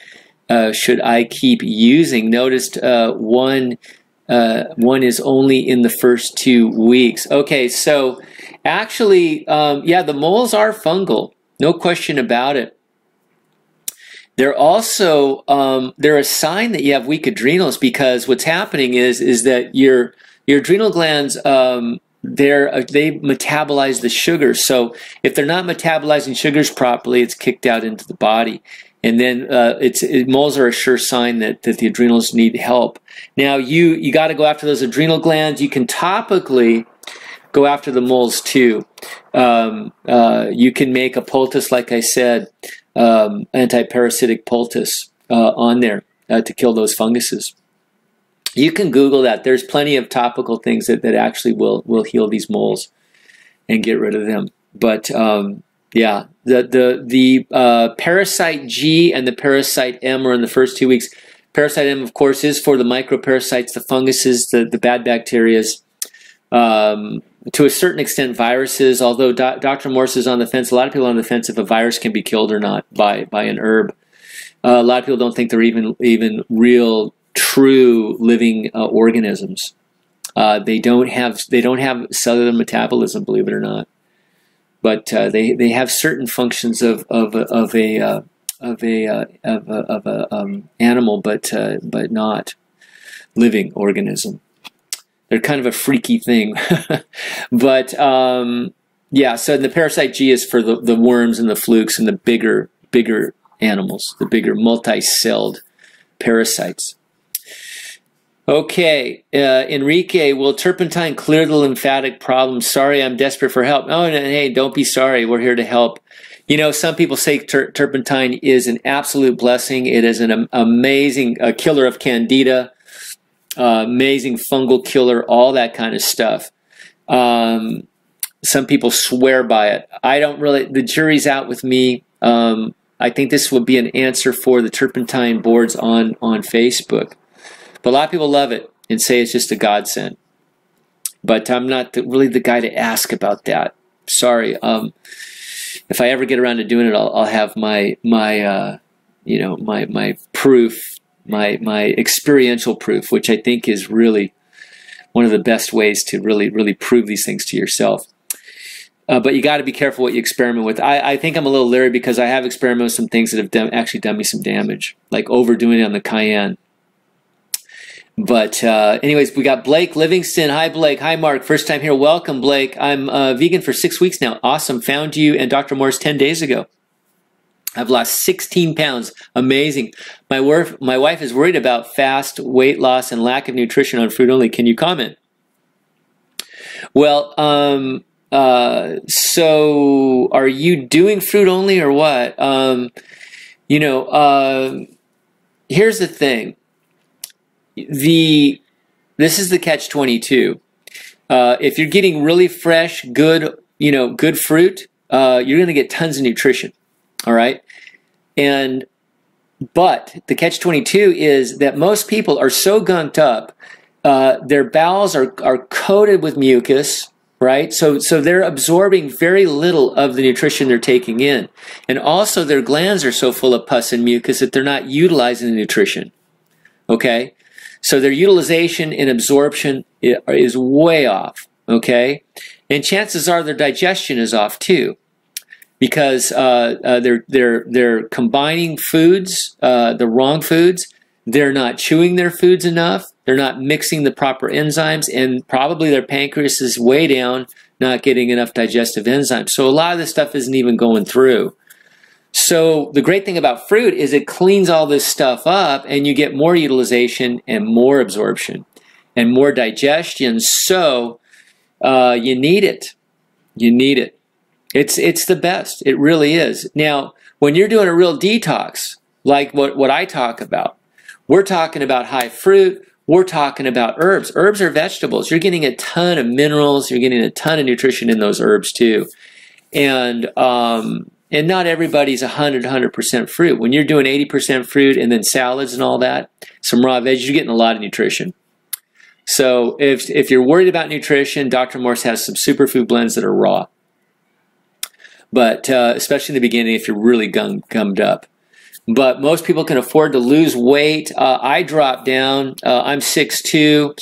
should I keep using? Noticed one is only in the first 2 weeks. Okay, so actually, yeah, the moles are fungal, no question about it. They're also they're a sign that you have weak adrenals, because what's happening is that your adrenal glands they metabolize the sugars. So if they're not metabolizing sugars properly, it's kicked out into the body. And then moles are a sure sign that the adrenals need help. Now you got to go after those adrenal glands. You can topically go after the moles too. You can make a poultice, like I said, anti-parasitic poultice on there to kill those funguses. You can Google that. There's plenty of topical things that actually will heal these moles and get rid of them. But yeah, the parasite G and the parasite M are in the first 2 weeks. Parasite M, of course, is for the microparasites, the funguses, the bad bacterias. To a certain extent, viruses. Although Dr. Morse is on the fence, a lot of people are on the fence if a virus can be killed or not by an herb. A lot of people don't think they're even real, true living organisms. They don't have cellular metabolism, believe it or not, but they have certain functions of a animal, but not living organism. They're kind of a freaky thing, but yeah. So the parasite G is for the worms and the flukes and the bigger animals, the bigger multi-celled parasites. Okay, Enrique, will turpentine clear the lymphatic problem? Sorry, I'm desperate for help. Oh, no, hey, don't be sorry. We're here to help. You know, some people say turpentine is an absolute blessing. It is an amazing killer of Candida, amazing fungal killer, all that kind of stuff. Some people swear by it. I don't really, the jury's out with me. I think this would be an answer for the turpentine boards on Facebook. But a lot of people love it and say it's just a godsend. But I'm not really the guy to ask about that. Sorry. If I ever get around to doing it, I'll have my proof, my experiential proof, which I think is really one of the best ways to really prove these things to yourself. But you got to be careful what you experiment with. I think I'm a little leery because I have experimented with some things that have actually done me some damage, like overdoing it on the cayenne. But anyways, we got Blake Livingston. Hi, Blake. Hi, Mark. First time here. Welcome, Blake. I'm vegan for 6 weeks now. Awesome. Found you and Dr. Morse 10 days ago. I've lost 16 pounds. Amazing. My wife is worried about fast weight loss and lack of nutrition on fruit only. Can you comment? Well, So are you doing fruit only or what? Here's the thing. This is the catch-22. If you're getting really fresh, good fruit, you're going to get tons of nutrition. All right. But the catch-22 is that most people are so gunked up, their bowels are coated with mucus, right? So they're absorbing very little of the nutrition they're taking in. And also their glands are so full of pus and mucus that they're not utilizing the nutrition. Okay? So their utilization and absorption is way off. Okay? And chances are their digestion is off too. Because they're combining foods, the wrong foods. They're not chewing their foods enough. They're not mixing the proper enzymes, and probably their pancreas is way down, not getting enough digestive enzymes. So a lot of this stuff isn't even going through. So the great thing about fruit is it cleans all this stuff up, and you get more utilization and more absorption and more digestion. So you need it. You need it. It's the best. It really is. Now, when you're doing a real detox, like what I talk about, we're talking about high fruit. We're talking about herbs. Herbs are vegetables. You're getting a ton of minerals. You're getting a ton of nutrition in those herbs too. And not everybody's 100% fruit. When you're doing 80% fruit and then salads and all that, some raw veggies, you're getting a lot of nutrition. So if you're worried about nutrition, Dr. Morse has some superfood blends that are raw. But especially in the beginning, if you're really gummed up. But most people can afford to lose weight. I dropped down. I'm 6'2".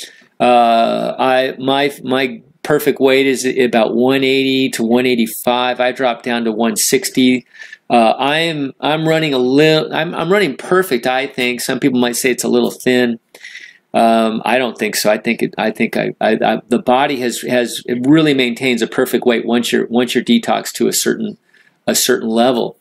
My perfect weight is about 180 to 185. I dropped down to 160. I'm running I'm running perfect. I think some people might say it's a little thin. I don't think so. I think the body it really maintains a perfect weight once you're detoxed to a certain level.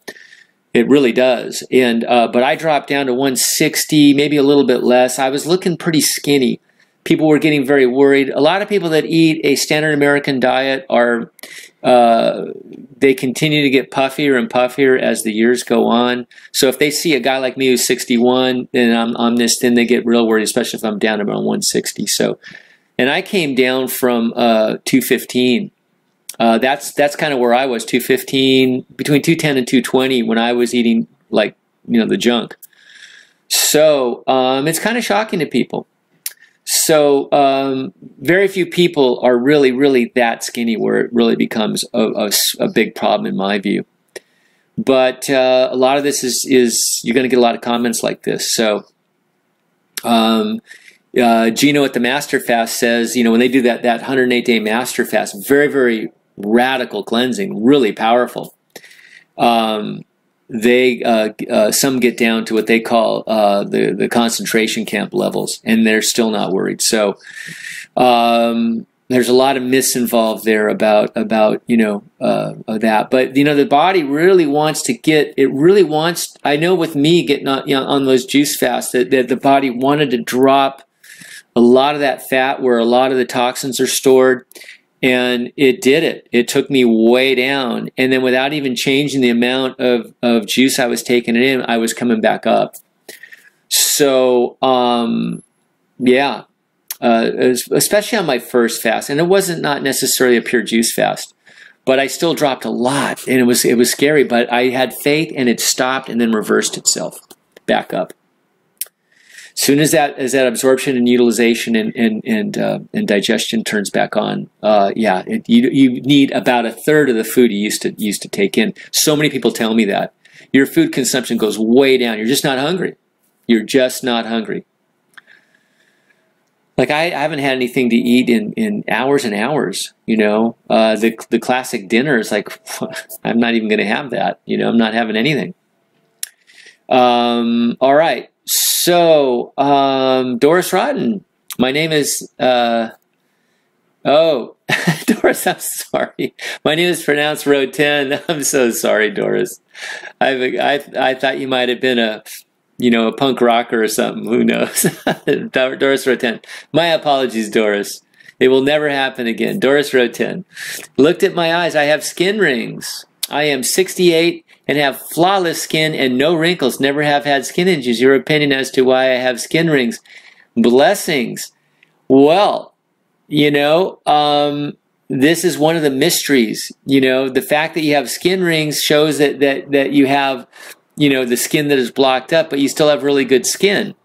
It really does. And but I dropped down to 160, maybe a little bit less. I was looking pretty skinny. People were getting very worried. A lot of people that eat a standard American diet are they continue to get puffier and puffier as the years go on. So if they see a guy like me who's 61 and I'm this thin, they get real worried, especially if I'm down about 160. So, and I came down from 215. That's kind of where I was, 215, between 210 and 220 when I was eating like the junk. So it's kind of shocking to people. So very few people are really that skinny where it really becomes a big problem in my view. But a lot of this is you're going to get a lot of comments like this. So Gino at the Master Fast says, when they do that 108-day Master Fast, very radical cleansing, really powerful. They some get down to what they call the concentration camp levels, and they're still not worried. So there's a lot of myths involved there about that. But the body really wants to get. It really wants. I know with me getting on those juice fasts that the body wanted to drop a lot of that fat where a lot of the toxins are stored. And it did it. It took me way down. And then without even changing the amount of juice I was taking in, I was coming back up. So, yeah, especially on my first fast. And it wasn't not necessarily a pure juice fast, but I still dropped a lot. And it was scary, but I had faith and it stopped and then reversed itself back up. As soon as that absorption and utilization and digestion turns back on, you need about a third of the food you used to take in. So many people tell me that your food consumption goes way down. You're just not hungry. You're just not hungry. Like I haven't had anything to eat in hours and hours. The classic dinner is like I'm not even going to have that. I'm not having anything. All right. So, Doris Rodden, my name is, Doris, I'm sorry. My name is pronounced Road 10. I'm so sorry, Doris. I thought you might have been a punk rocker or something. Who knows? Doris Road 10. My apologies, Doris. It will never happen again. Doris Roten. Looked at my eyes. I have skin rings. I am 68 and have flawless skin and no wrinkles. Never have had skin issues. Your opinion as to why I have skin rings? Blessings. Well, you know, this is one of the mysteries. You know, the fact that you have skin rings shows that you have, you know, the skin that is blocked up, but you still have really good skin.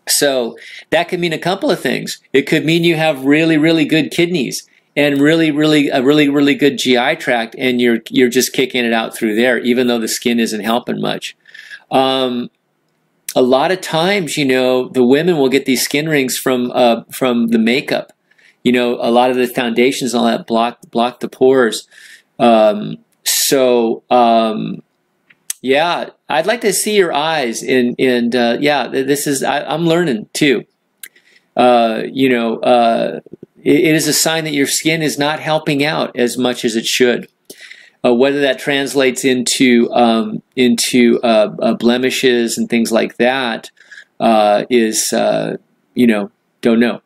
So that could mean a couple of things. It could mean you have really, really good kidneys and really good GI tract, and you're just kicking it out through there, even though the skin isn't helping much. A lot of times, you know, the women will get these skin rings from the makeup. You know, a lot of the foundations and all that block the pores. Yeah, I'd like to see your eyes, and yeah, this is I'm learning too. You know, it is a sign that your skin is not helping out as much as it should. Whether that translates into blemishes and things like that is you know, don't know.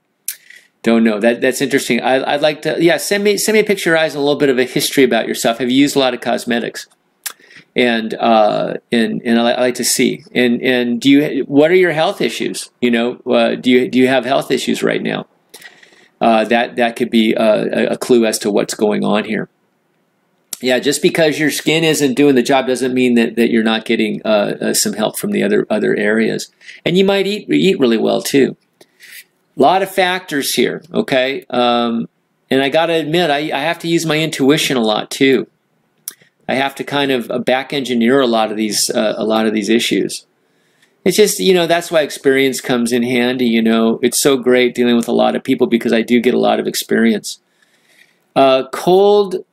That's interesting. I'd like to, send me a picture of your eyes and a little bit of a history about yourself. Have you used a lot of cosmetics? And I like to see. And what are your health issues? You know, do you have health issues right now? That could be a clue as to what's going on here. Yeah, just because your skin isn't doing the job doesn't mean that you're not getting some help from the other areas. And you might eat really well too. A lot of factors here, okay? And I got to admit, I have to use my intuition a lot too. I have to kind of back engineer a lot of these issues. It's just, you know, that's why experience comes in handy. You know, it's so great dealing with a lot of people because I do get a lot of experience. Cold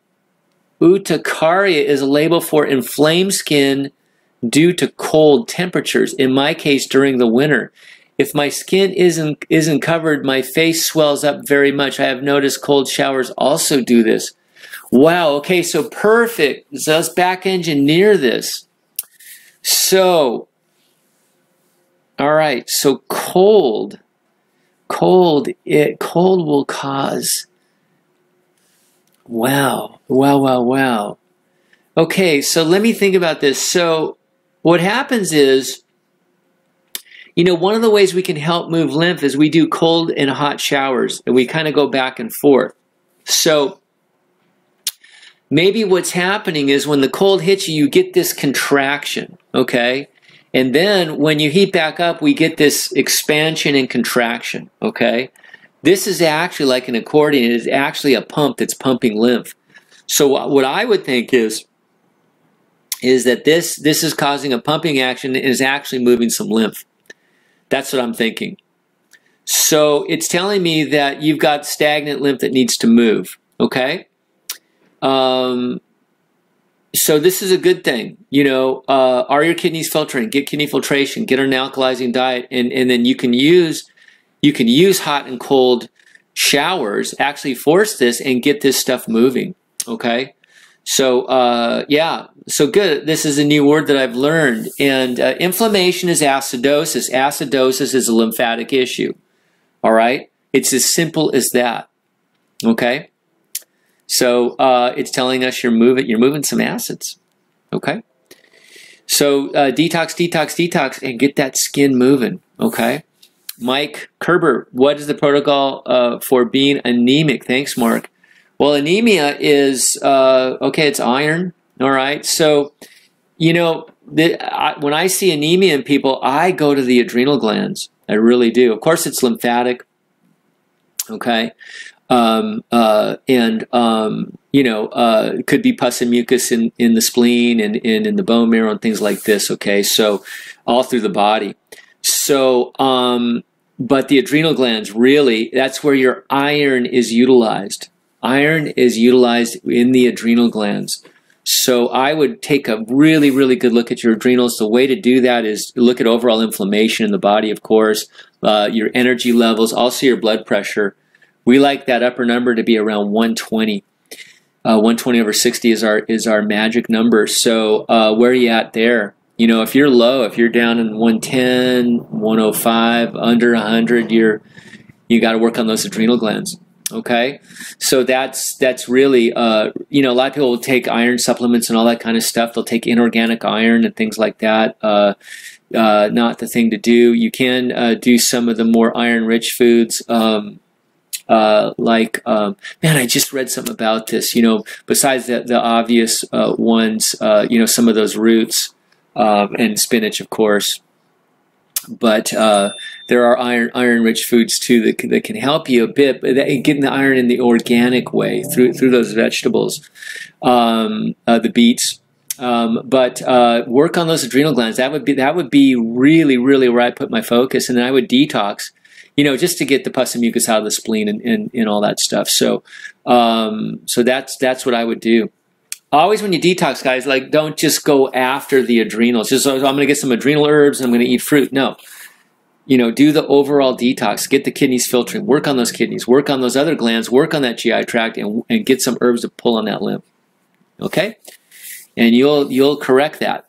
urticaria is a label for inflamed skin due to cold temperatures. In my case, during the winter. If my skin isn't covered, my face swells up very much. I have noticed cold showers also do this. Wow, okay, so perfect. So let's back engineer this. So, all right, so cold will cause, wow. Okay, so let me think about this. So what happens is, you know, one of the ways we can help move lymph is we do cold and hot showers, and we kind of go back and forth. So maybe what's happening is when the cold hits you, you get this contraction, okay? And then when you heat back up, we get this expansion and contraction, okay? This is actually like an accordion. It is actually a pump that's pumping lymph. So what I would think is that this is causing a pumping action and is actually moving some lymph. That's what I'm thinking. So it's telling me that you've got stagnant lymph that needs to move, okay? So this is a good thing. You know, are your kidneys filtering? Get kidney filtration, get an alkalizing diet, and then you can use hot and cold showers, actually force this and get this stuff moving, okay? So, yeah, so good. This is a new word that I've learned. And inflammation is acidosis. Acidosis is a lymphatic issue, all right? It's as simple as that, okay? So it's telling us you're moving some acids, okay? So detox, and get that skin moving, okay? Mike Kerber, what is the protocol for being anemic? Thanks, Mark. Well, anemia is, okay, it's iron, all right? So, you know, when I see anemia in people, I go to the adrenal glands. I really do. Of course, it's lymphatic, okay? You know, it could be pus and mucus in the spleen and in the bone marrow and things like this, okay? So all through the body. So, but the adrenal glands, really, that's where your iron is utilized. Iron is utilized in the adrenal glands. So I would take a really, really good look at your adrenals. The way to do that is look at overall inflammation in the body, of course, your energy levels, also your blood pressure. We like that upper number to be around 120. 120 over 60 is our magic number. So where are you at there? You know, if you're low, if you're down in 110, 105, under 100, you got to work on those adrenal glands. Okay, so that's really you know, a lot of people will take iron supplements and all that kind of stuff. They'll take inorganic iron and things like that. Not the thing to do. You can do some of the more iron-rich foods. Man, I just read something about this. You know, besides the obvious ones, you know, some of those roots and spinach, of course. But there are iron-rich foods too that can help you a bit, but getting the iron in the organic way through those vegetables, the beets. But work on those adrenal glands. That would be really, really where I put my focus, and then I would detox, you know, just to get the pus and mucus out of the spleen and all that stuff. So so that's what I would do. Always when you detox, guys, like, don't just go after the adrenals. Just, I'm going to get some adrenal herbs and I'm going to eat fruit. No. You know, do the overall detox. Get the kidneys filtering. Work on those kidneys. Work on those other glands. Work on that GI tract and get some herbs to pull on that lymph. Okay? And you'll correct that.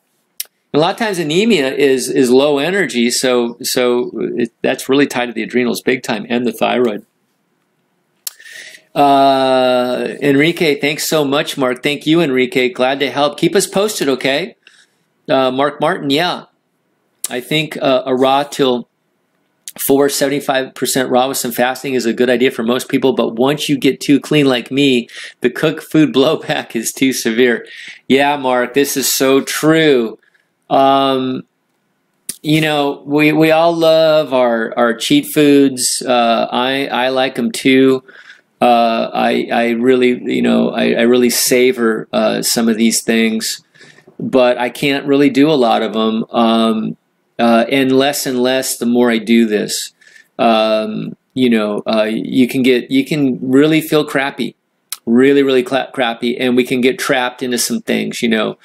A lot of times anemia is low energy, so that's really tied to the adrenals big time and the thyroid. Enrique, thanks so much, Mark. Thank you, Enrique. Glad to help. Keep us posted, okay? Mark Martin, yeah. I think a raw till 75% raw with some fasting is a good idea for most people, but once you get too clean like me, the cooked food blowback is too severe. Yeah, Mark, this is so true. You know, we all love our cheat foods. I like them too. I really, you know, I really savor some of these things, but I can't really do a lot of them. And less the more I do this. You know, you can really feel crappy, really crappy, and we can get trapped into some things, you know,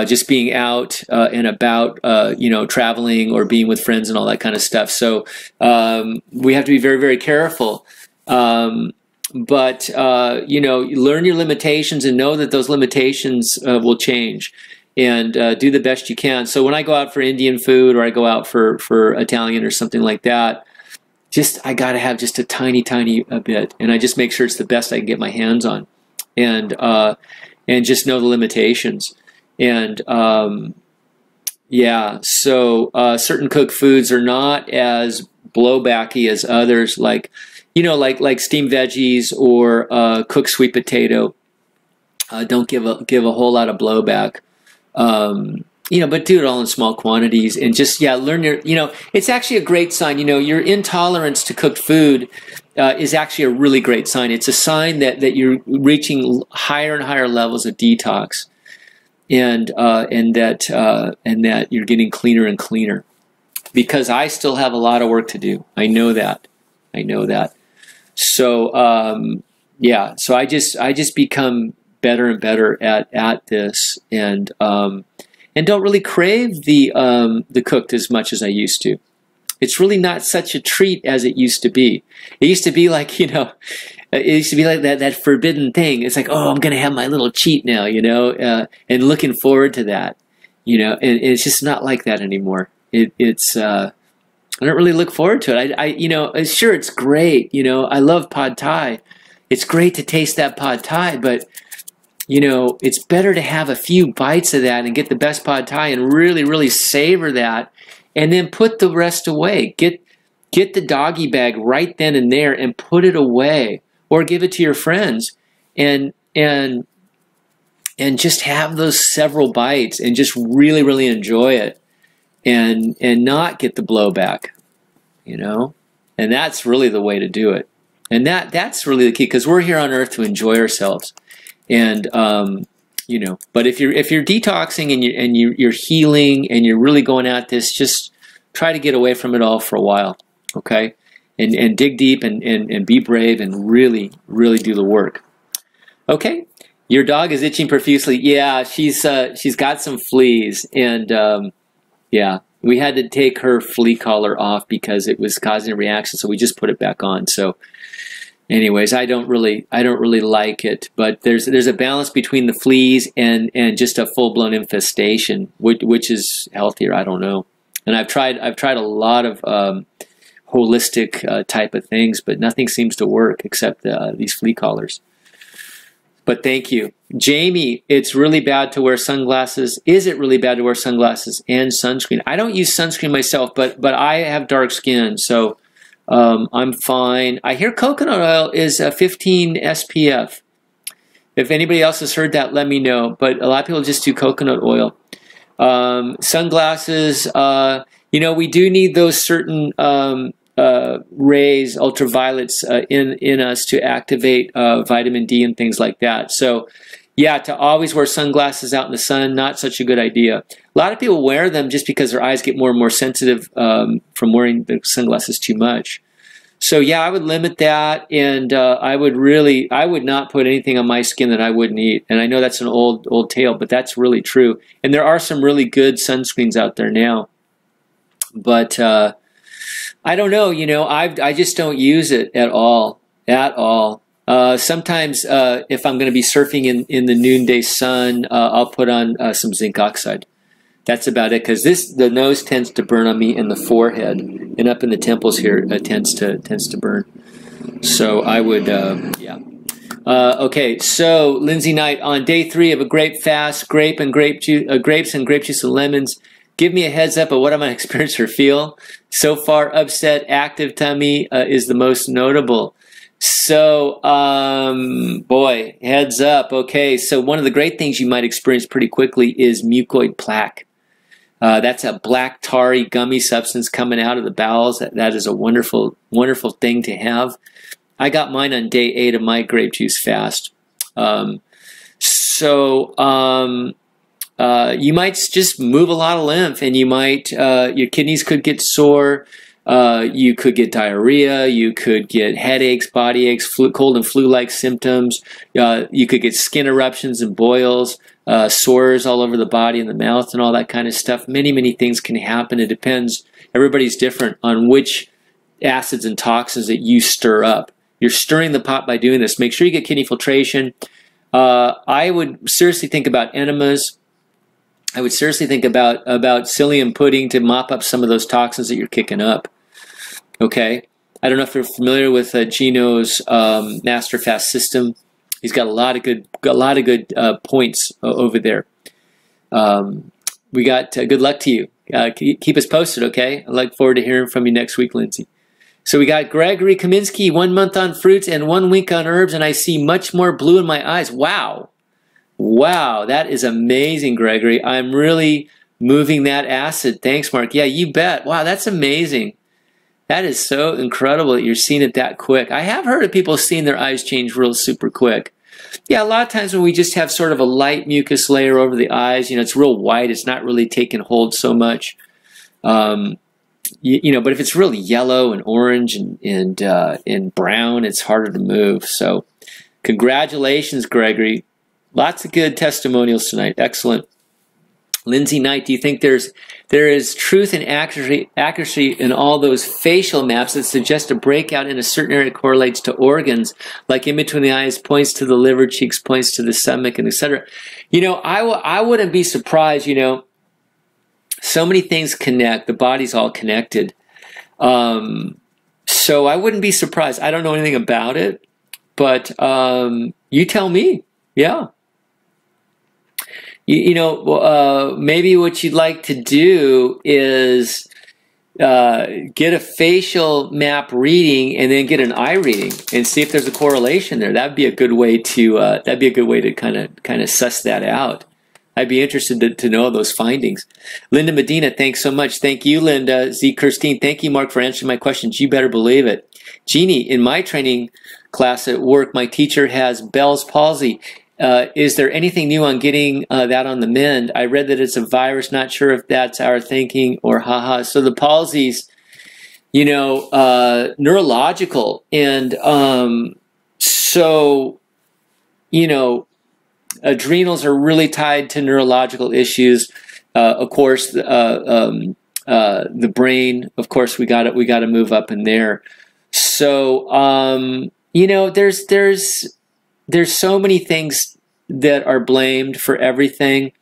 just being out and about, you know, traveling or being with friends and all that kind of stuff. So we have to be very careful. But you know, learn your limitations and know that those limitations will change, and do the best you can. So when I go out for Indian food or I go out for Italian or something like that, I got to have just a tiny bit, and I just make sure it's the best I can get my hands on, and just know the limitations. And yeah, so certain cooked foods are not as blowbacky as others, like, you know, like steamed veggies or cooked sweet potato. Don't give a whole lot of blowback. You know, but do it all in small quantities and just, yeah, learn your, you know, it's actually a great sign. You know, your intolerance to cooked food is actually a really great sign. It's a sign that you're reaching higher and higher levels of detox, and that you're getting cleaner and cleaner. Because I still have a lot of work to do. I know that. So yeah, so I just become better and better at this, and don't really crave the cooked as much as I used to. It's really not such a treat as it used to be. It used to be like, you know, it used to be like that forbidden thing. It's like, oh, I'm going to have my little cheat now, you know, and looking forward to that, you know, and it's just not like that anymore. It's I don't really look forward to it. You know, sure, it's great. You know, I love pad thai. It's great to taste that pad thai, but, you know, it's better to have a few bites of that and get the best pad thai and really savor that, and then put the rest away. Get the doggy bag right then and there and put it away, or give it to your friends, and just have those several bites and just really enjoy it, and not get the blowback, you know. And that's really the way to do it. And that's really the key, because we're here on earth to enjoy ourselves. And you know, but if you're detoxing and you're healing and you're really going at this, just try to get away from it all for a while, okay? And dig deep and be brave and really do the work. Okay, your dog is itching profusely. Yeah, she's got some fleas, and yeah, we had to take her flea collar off because it was causing a reaction, so we just put it back on. So anyways, I don't really like it, but there's a balance between the fleas and just a full-blown infestation, which is healthier. I don't know. And I've tried a lot of holistic type of things, but nothing seems to work except these flea collars. But thank you. Jamie, it's really bad to wear sunglasses. Is it really bad to wear sunglasses and sunscreen? I don't use sunscreen myself, but I have dark skin, so I'm fine. I hear coconut oil is a 15 SPF. If anybody else has heard that, let me know. But a lot of people just do coconut oil. Sunglasses, you know, we do need those certain rays, ultraviolets in us to activate vitamin D and things like that. So, yeah, to always wear sunglasses out in the sun, not such a good idea. A lot of people wear them just because their eyes get more and more sensitive from wearing the sunglasses too much. So, yeah, I would limit that, and I would not put anything on my skin that I wouldn't eat. And I know that's an old tale, but that's really true. And there are some really good sunscreens out there now. But I don't know, you know, I just don't use it at all, sometimes if I'm going to be surfing in the noonday sun, I'll put on some zinc oxide. That's about it, because the nose tends to burn on me in the forehead, and up in the temples here it tends to burn. So I would, yeah. Okay, so Lindsay Knight, on day 3 of a grape fast, grapes and grape juice and lemons. Give me a heads up of what I'm going to experience or feel. So far, upset, active tummy is the most notable. So, boy, heads up. Okay, so one of the great things you might experience pretty quickly is mucoid plaque. That's a black, tarry, gummy substance coming out of the bowels. That is a wonderful, wonderful thing to have. I got mine on day 8 of my grape juice fast. You might just move a lot of lymph, and you might, your kidneys could get sore, you could get diarrhea, you could get headaches, body aches, cold and flu-like symptoms, you could get skin eruptions and boils, sores all over the body and the mouth and all that kind of stuff. Many, many things can happen. It depends. Everybody's different on which acids and toxins that you stir up. You're stirring the pot by doing this. Make sure you get kidney filtration. I would seriously think about enemas. I would seriously think about psyllium pudding to mop up some of those toxins that you're kicking up. Okay, I don't know if you're familiar with Gino's Master Fast system. He's got a lot of good points over there. We got good luck to you. Keep us posted, okay? I look forward to hearing from you next week, Lindsay. So we got Gregory Kaminsky, 1 month on fruits and 1 week on herbs, and I see much more blue in my eyes. Wow. Wow, that is amazing, Gregory. I'm really moving that acid. Thanks, Mark. Yeah, you bet. Wow, that's amazing. That is so incredible that you're seeing it that quick. I have heard of people seeing their eyes change real super quick. Yeah, a lot of times when we just have sort of a light mucus layer over the eyes, you know, it's real white. It's not really taking hold so much. You know, but if it's really yellow and orange and brown, it's harder to move. So congratulations, Gregory. Lots of good testimonials tonight. Excellent. Lindsay Knight, do you think there is truth and accuracy in all those facial maps that suggest a breakout in a certain area correlates to organs, like in between the eyes points to the liver, cheeks points to the stomach, and etc.? You know, I wouldn't be surprised. You know, so many things connect. The body's all connected. So I wouldn't be surprised. I don't know anything about it, but you tell me. Yeah. You know, maybe what you'd like to do is get a facial map reading and then get an eye reading and see if there's a correlation there. That'd be a good way to kind of suss that out. I'd be interested to know those findings. Linda Medina, thanks so much. Thank you, Linda. Z. Kirstine, thank you, Mark, for answering my questions. You better believe it. Jeannie, in my training class at work, my teacher has Bell's palsy. Is there anything new on getting that on the mend? I read that it's a virus. Not sure if that's our thinking or haha. So the palsy's, you know, neurological. And so, you know, adrenals are really tied to neurological issues. Of course, the brain, of course, we got to move up in there. So, you know, there's so many things that are blamed for everything.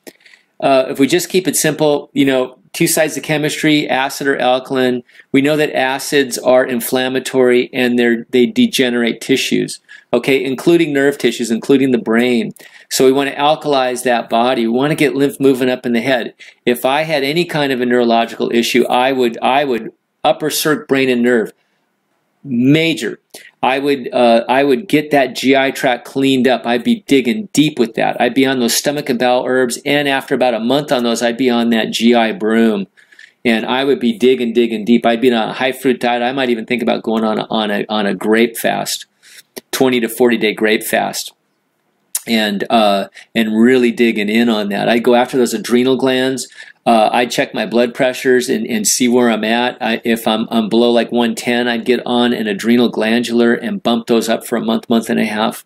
If we just keep it simple, you know, two sides of chemistry, acid or alkaline. We know that acids are inflammatory and they degenerate tissues, okay, including nerve tissues, including the brain. So we want to alkalize that body. We want to get lymph moving up in the head. If I had any kind of a neurological issue, I would upper circ brain and nerve, major. I would get that GI tract cleaned up. I'd be digging deep with that. I'd be on those stomach and bowel herbs, and after about a month on those, I'd be on that GI broom, and I would be digging deep. I'd be on a high fruit diet. I might even think about going on a grape fast, 20 to 40-day grape fast, and really digging in on that. I'd go after those adrenal glands. I'd check my blood pressures and see where I'm at. If I'm below like 110, I'd get on an adrenal glandular and bump those up for a month and a half.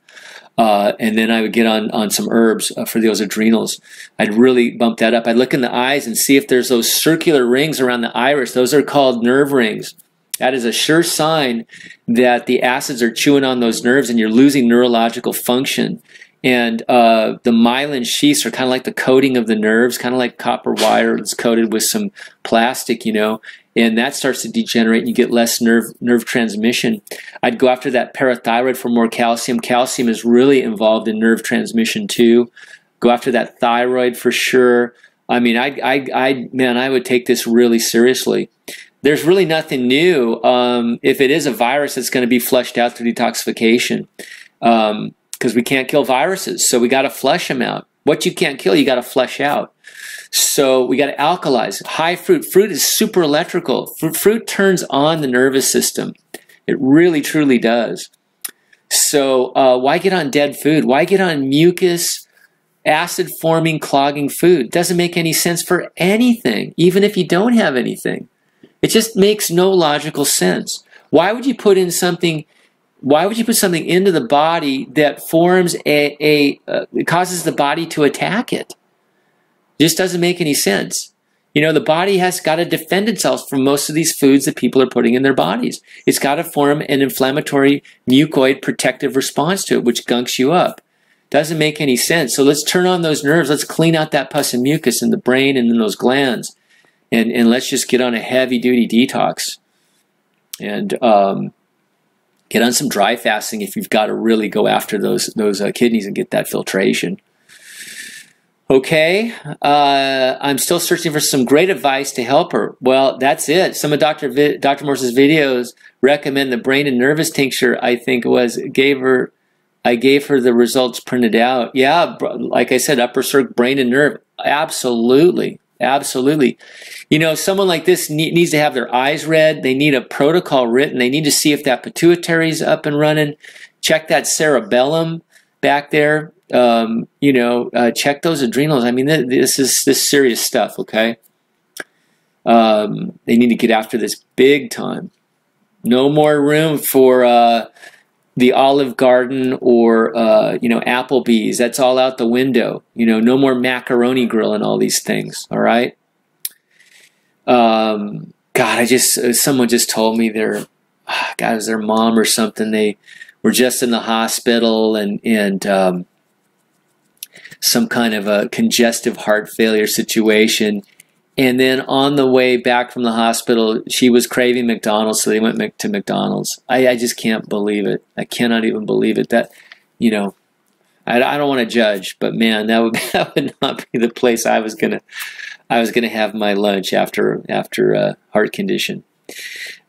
And then I would get on some herbs for those adrenals. I'd really bump that up. I'd look in the eyes and see if there's those circular rings around the iris. Those are called nerve rings. That is a sure sign that the acids are chewing on those nerves and you're losing neurological function. And the myelin sheaths are kind of like the coating of the nerves, kind of like copper wire that's coated with some plastic, you know, and that starts to degenerate and you get less nerve transmission. I'd go after that parathyroid for more calcium. Calcium is really involved in nerve transmission too. Go after that thyroid for sure. I mean, man, I would take this really seriously. There's really nothing new. If it is a virus, it's going to be flushed out through detoxification. Because we can't kill viruses, so we got to flush them out. What you can't kill, you got to flush out. So we got to alkalize. High fruit. Fruit is super electrical. Fruit turns on the nervous system. It really, truly does. So why get on dead food? Why get on mucus, acid-forming, clogging food? Doesn't make any sense for anything, even if you don't have anything. It just makes no logical sense. Why would you put in something? Why would you put something into the body that forms it causes the body to attack it? It just doesn't make any sense. You know, the body has got to defend itself from most of these foods that people are putting in their bodies. It's got to form an inflammatory mucoid protective response to it, which gunks you up. Doesn't make any sense. So let's turn on those nerves. Let's clean out that pus and mucus in the brain and in those glands. And let's just get on a heavy-duty detox. And get on some dry fasting if you've got to really go after those kidneys and get that filtration. Okay, I'm still searching for some great advice to help her. Well, that's it. Some of Dr. Morse's videos recommend the brain and nervous tincture. I think it was I gave her the results printed out. Yeah, like I said, upper circ, brain and nerve. Absolutely. Absolutely. You know, someone like this needs to have their eyes read. They need a protocol written. They need to see if that pituitary is up and running. Check that cerebellum back there. You know, check those adrenals. I mean, this is serious stuff, okay? They need to get after this big time. No more room for the Olive Garden or, you know, Applebee's. That's all out the window. You know, no more macaroni grill and all these things, all right? God, someone just told me God, it was their mom or something. They were just in the hospital and some kind of a congestive heart failure situation. And then on the way back from the hospital, she was craving McDonald's, so they went to McDonald's. I just can't believe it. I cannot even believe it. That, you know, I don't want to judge, but man, that would not be the place I was gonna have my lunch after a heart condition.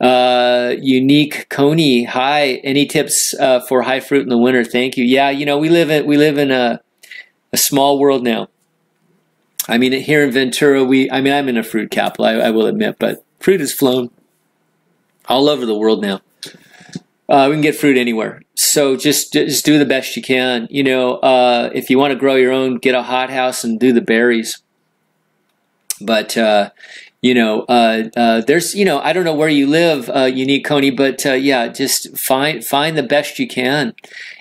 Unique Coney, hi. Any tips for high fruit in the winter? Thank you. Yeah, you know, we live in a small world now. I mean, here in Ventura, I'm in a fruit capital, I will admit, but fruit has flown all over the world now. We can get fruit anywhere. So just do the best you can. You know, if you want to grow your own, get a hothouse and do the berries. But, you know, there's, you know, I don't know where you live, Unique Coney, but yeah, just find the best you can.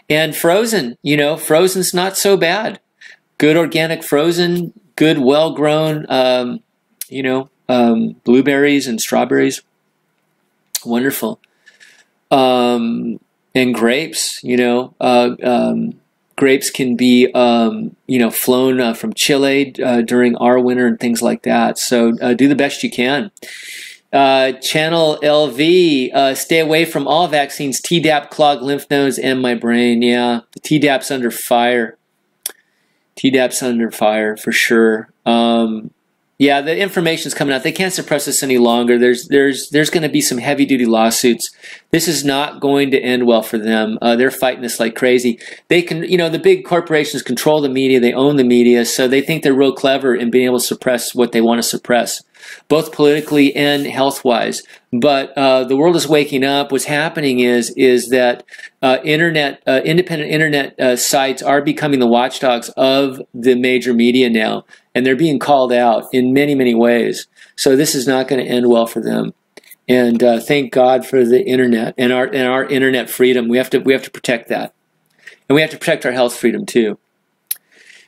And frozen, you know, frozen's not so bad. Good organic frozen, good well-grown, you know, blueberries and strawberries. Wonderful. And grapes, you know, grapes can be, you know, flown from Chile during our winter and things like that. So do the best you can. Channel LV, stay away from all vaccines. Tdap clog lymph nodes and my brain. Yeah, the Tdap's under fire. Tdap's under fire for sure. Yeah, the information's coming out. They can't suppress this any longer. There's going to be some heavy-duty lawsuits. This is not going to end well for them. They're fighting this like crazy. They can, you know, the big corporations control the media. They own the media, so they think they're real clever in being able to suppress what they want to suppress, both politically and health-wise. But the world is waking up. What's happening is that independent internet sites are becoming the watchdogs of the major media now. And they're being called out in many, many ways. So this is not going to end well for them. And thank God for the internet and our internet freedom. We have to protect that, and we have to protect our health freedom too.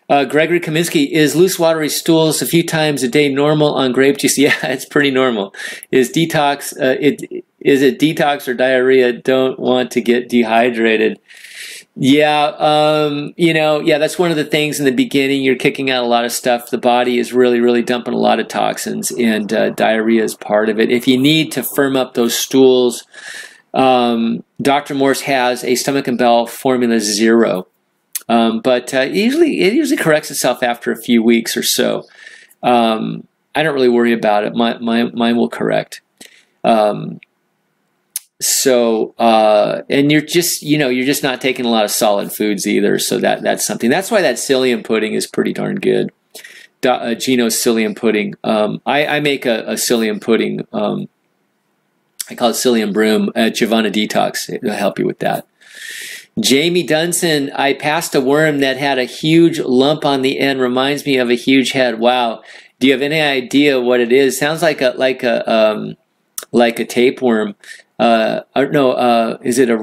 Gregory Kaminsky, is loose watery stools a few times a day normal on grape juice? Yeah, it's pretty normal. Is detox? Is it detox or diarrhea? Don't want to get dehydrated. Yeah, you know, yeah, that's one of the things in the beginning. You're kicking out a lot of stuff. The body is really, really dumping a lot of toxins, and diarrhea is part of it. If you need to firm up those stools, Dr. Morse has a stomach and bowel formula 0. But it usually corrects itself after a few weeks or so. I don't really worry about it. Mine will correct. And you're just, you know, you're just not taking a lot of solid foods either. So that's something. That's why that psyllium pudding is pretty darn good. Gino's psyllium pudding. I make a psyllium pudding. I call it psyllium broom at Giovanna Detox. It'll help you with that. Jamie Dunson, I passed a worm that had a huge lump on the end. Reminds me of a huge head. Wow. Do you have any idea what it is? Sounds like a tapeworm. Is it a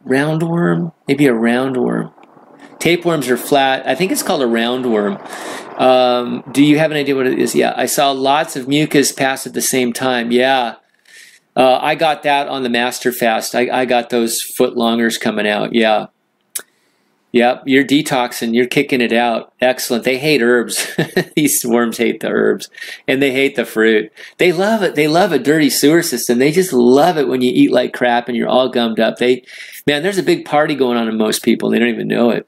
roundworm? Maybe a roundworm. Tapeworms are flat. I think it's called a roundworm. Do you have an idea what it is? Yeah, I saw lots of mucus pass at the same time. Yeah. I got that on the Master Fast. I got those footlongers coming out. Yeah. Yep, you're detoxing. You're kicking it out. Excellent. They hate herbs. These worms hate the herbs. And they hate the fruit. They love it. They love a dirty sewer system. They just love it when you eat like crap and you're all gummed up. Man, there's a big party going on in most people. They don't even know it.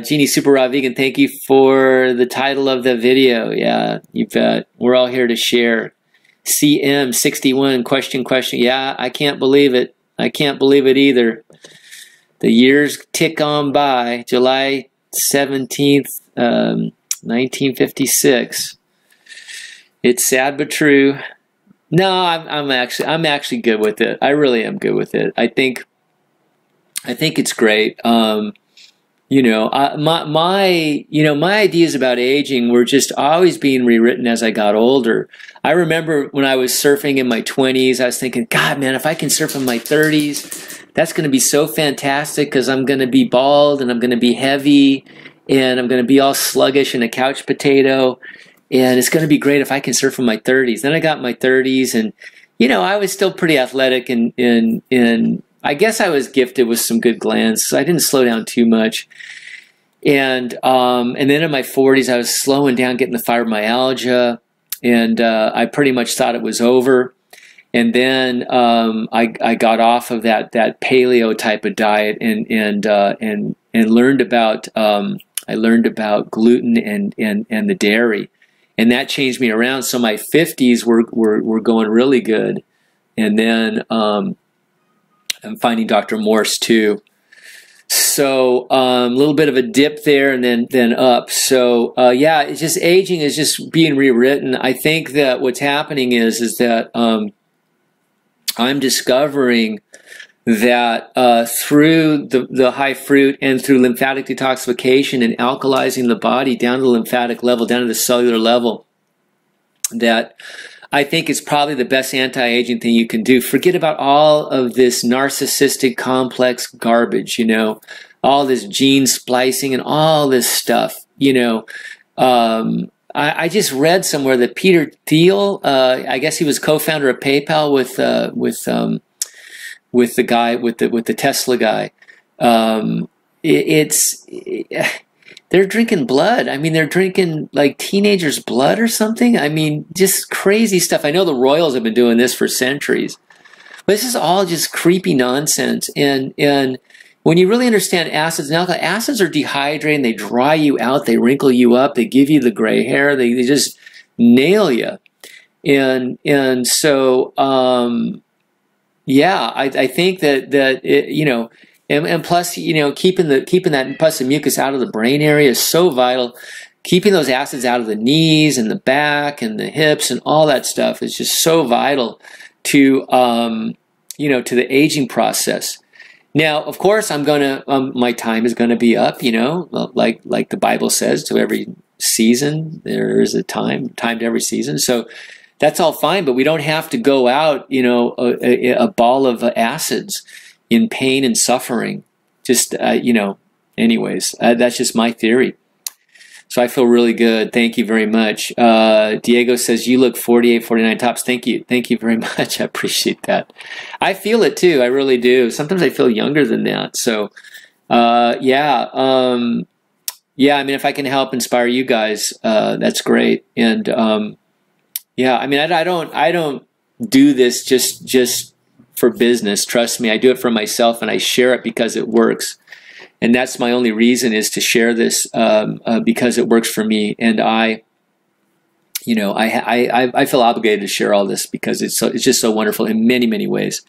Jeannie Super Raw Vegan, thank you for the title of the video. Yeah, you bet. We're all here to share. CM61, question. Yeah, I can't believe it. I can't believe it either. The years tick on by. July 17th, 1956. It's sad but true. No, I'm actually good with it. I really am good with it. I think it's great. You know, my ideas about aging were just always being rewritten as I got older. I remember when I was surfing in my 20s, I was thinking, God, man, if I can surf in my 30s, that's going to be so fantastic because I'm going to be bald and I'm going to be heavy and I'm going to be all sluggish and a couch potato. And it's going to be great if I can surf in my 30s. Then I got my 30s and, you know, I was still pretty athletic and I guess I was gifted with some good glands, so I didn't slow down too much. And then in my 40s, I was slowing down, getting the fibromyalgia, and I pretty much thought it was over. And then I got off of that paleo type of diet and learned about gluten and the dairy, and that changed me around. So my 50s were going really good, and then I'm finding Dr. Morse too. So a little bit of a dip there and then up. So yeah, it's just aging is just being rewritten. I think that what's happening is that I'm discovering that through the high fruit and through lymphatic detoxification and alkalizing the body down to the lymphatic level, down to the cellular level, that I think it's probably the best anti-aging thing you can do. Forget about all of this narcissistic complex garbage, you know, all this gene splicing and all this stuff, you know. I just read somewhere that Peter Thiel, I guess he was co-founder of PayPal with the guy, with the Tesla guy. they're drinking blood. I mean, they're drinking like teenagers' blood or something. I mean, just crazy stuff. I know the royals have been doing this for centuries. But this is all just creepy nonsense. And when you really understand acids and alkali, acids are dehydrating, they dry you out, they wrinkle you up, they give you the gray hair, they just nail you. And so, yeah, I think that it, you know, and plus, you know, keeping that pus and mucus out of the brain area is so vital. Keeping those acids out of the knees and the back and the hips and all that stuff is just so vital to, you know, to the aging process. Now, of course, I'm gonna, my time is gonna be up, you know, like the Bible says, to every season there is a time to every season. So that's all fine, but we don't have to go out, you know, a ball of acids in pain and suffering. Just, you know, anyways, that's just my theory. So I feel really good. Thank you very much. Diego says, you look 48, 49 tops. Thank you. Thank you very much. I appreciate that. I feel it too. I really do. Sometimes I feel younger than that. So, yeah. Yeah, I mean, if I can help inspire you guys, that's great. And, yeah, I mean, I don't do this just for business. Trust me. I do it for myself, and I share it because it works. And that's my only reason, is to share this because it works for me. And you know, I feel obligated to share all this because it's just so wonderful in many, many ways.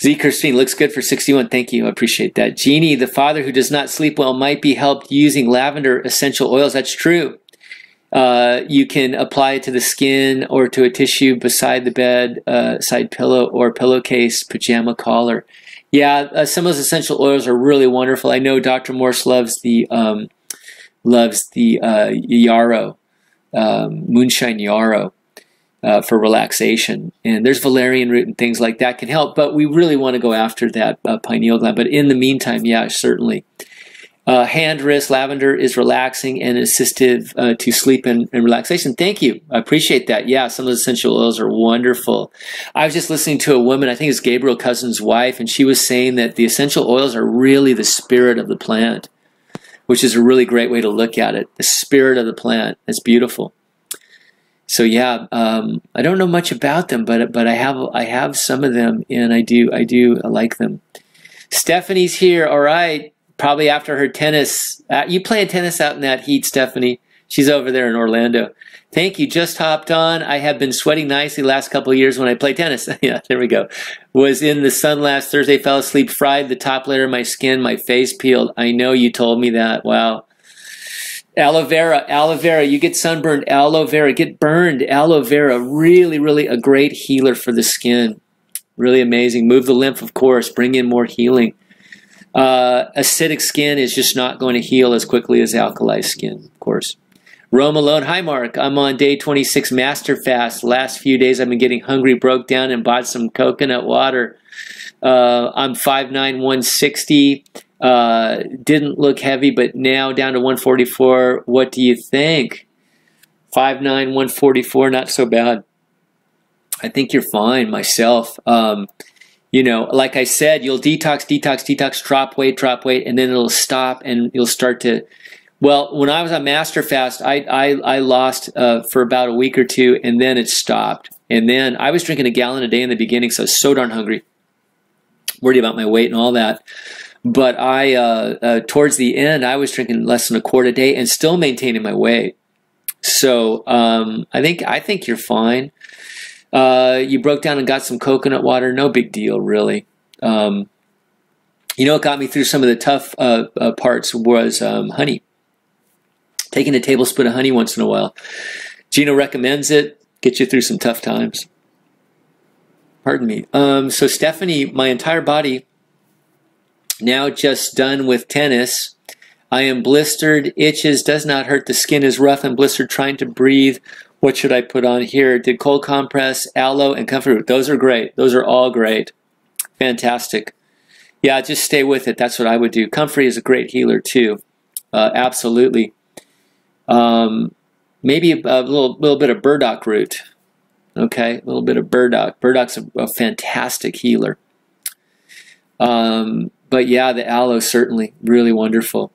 Z. Christine, looks good for 61. Thank you. I appreciate that. Jeannie, the father who does not sleep well might be helped using lavender essential oils. That's true. You can apply it to the skin or to a tissue beside the bed, side pillow or pillowcase, pajama collar. Yeah, some of those essential oils are really wonderful. I know Dr. Morse loves the yarrow, moonshine yarrow, for relaxation. And there's valerian root and things like that can help. But we really want to go after that pineal gland. But in the meantime, yeah, certainly. Hand wrist lavender is relaxing and assistive to sleep and relaxation. Thank you. I appreciate that. Yeah, some of those essential oils are wonderful. I was just listening to a woman, I think it's Gabriel Cousin's wife, and she was saying that the essential oils are really the spirit of the plant, which is a really great way to look at it. The spirit of the plant. That's beautiful. So yeah, I don't know much about them, but I have some of them, and I like them. Stephanie's here. All right. Probably after her tennis. You playing tennis out in that heat, Stephanie? She's over there in Orlando. Thank you. Just hopped on. I have been sweating nicely the last couple of years when I play tennis. Yeah, there we go. Was in the sun last Thursday. Fell asleep. Fried the top layer of my skin. My face peeled. I know you told me that. Wow. Aloe vera. You get sunburned. Aloe vera. Get burned. Aloe vera. Really, really a great healer for the skin. Really amazing. Move the lymph, of course. Bring in more healing. Acidic skin is just not going to heal as quickly as alkali skin, of course. Rome alone. Hi, Mark. I'm on day 26 master fast. Last few days I've been getting hungry, broke down, and bought some coconut water. I'm 5'9", 160. Didn't look heavy, but now down to 144. What do you think? 5'9", 144, not so bad. I think you're fine, myself. You know, like I said, you'll detox, drop weight, and then it'll stop, and you'll start to. Well, when I was on Master Fast, I lost for about a week or two, and then it stopped. And then I was drinking a gallon a day in the beginning, so I was so darn hungry, worried about my weight and all that. But towards the end, I was drinking less than a quart a day and still maintaining my weight. So I think you're fine. You broke down and got some coconut water. No big deal, really. You know what got me through some of the tough parts was honey. Taking a tablespoon of honey once in a while. Gino recommends it. Get you through some tough times. Pardon me. So Stephanie, my entire body now just done with tennis. I am blistered. Itches. Does not hurt. The skin is rough and blistered. Trying to breathe. What should I put on here? Did cold compress, aloe, and comfort root. Those are great. Those are all great. Fantastic. Yeah, just stay with it. That's what I would do. Comfrey is a great healer too. Absolutely. Maybe a little bit of burdock root. Okay, a little bit of burdock. Burdock's a fantastic healer. But yeah, the aloe certainly really wonderful.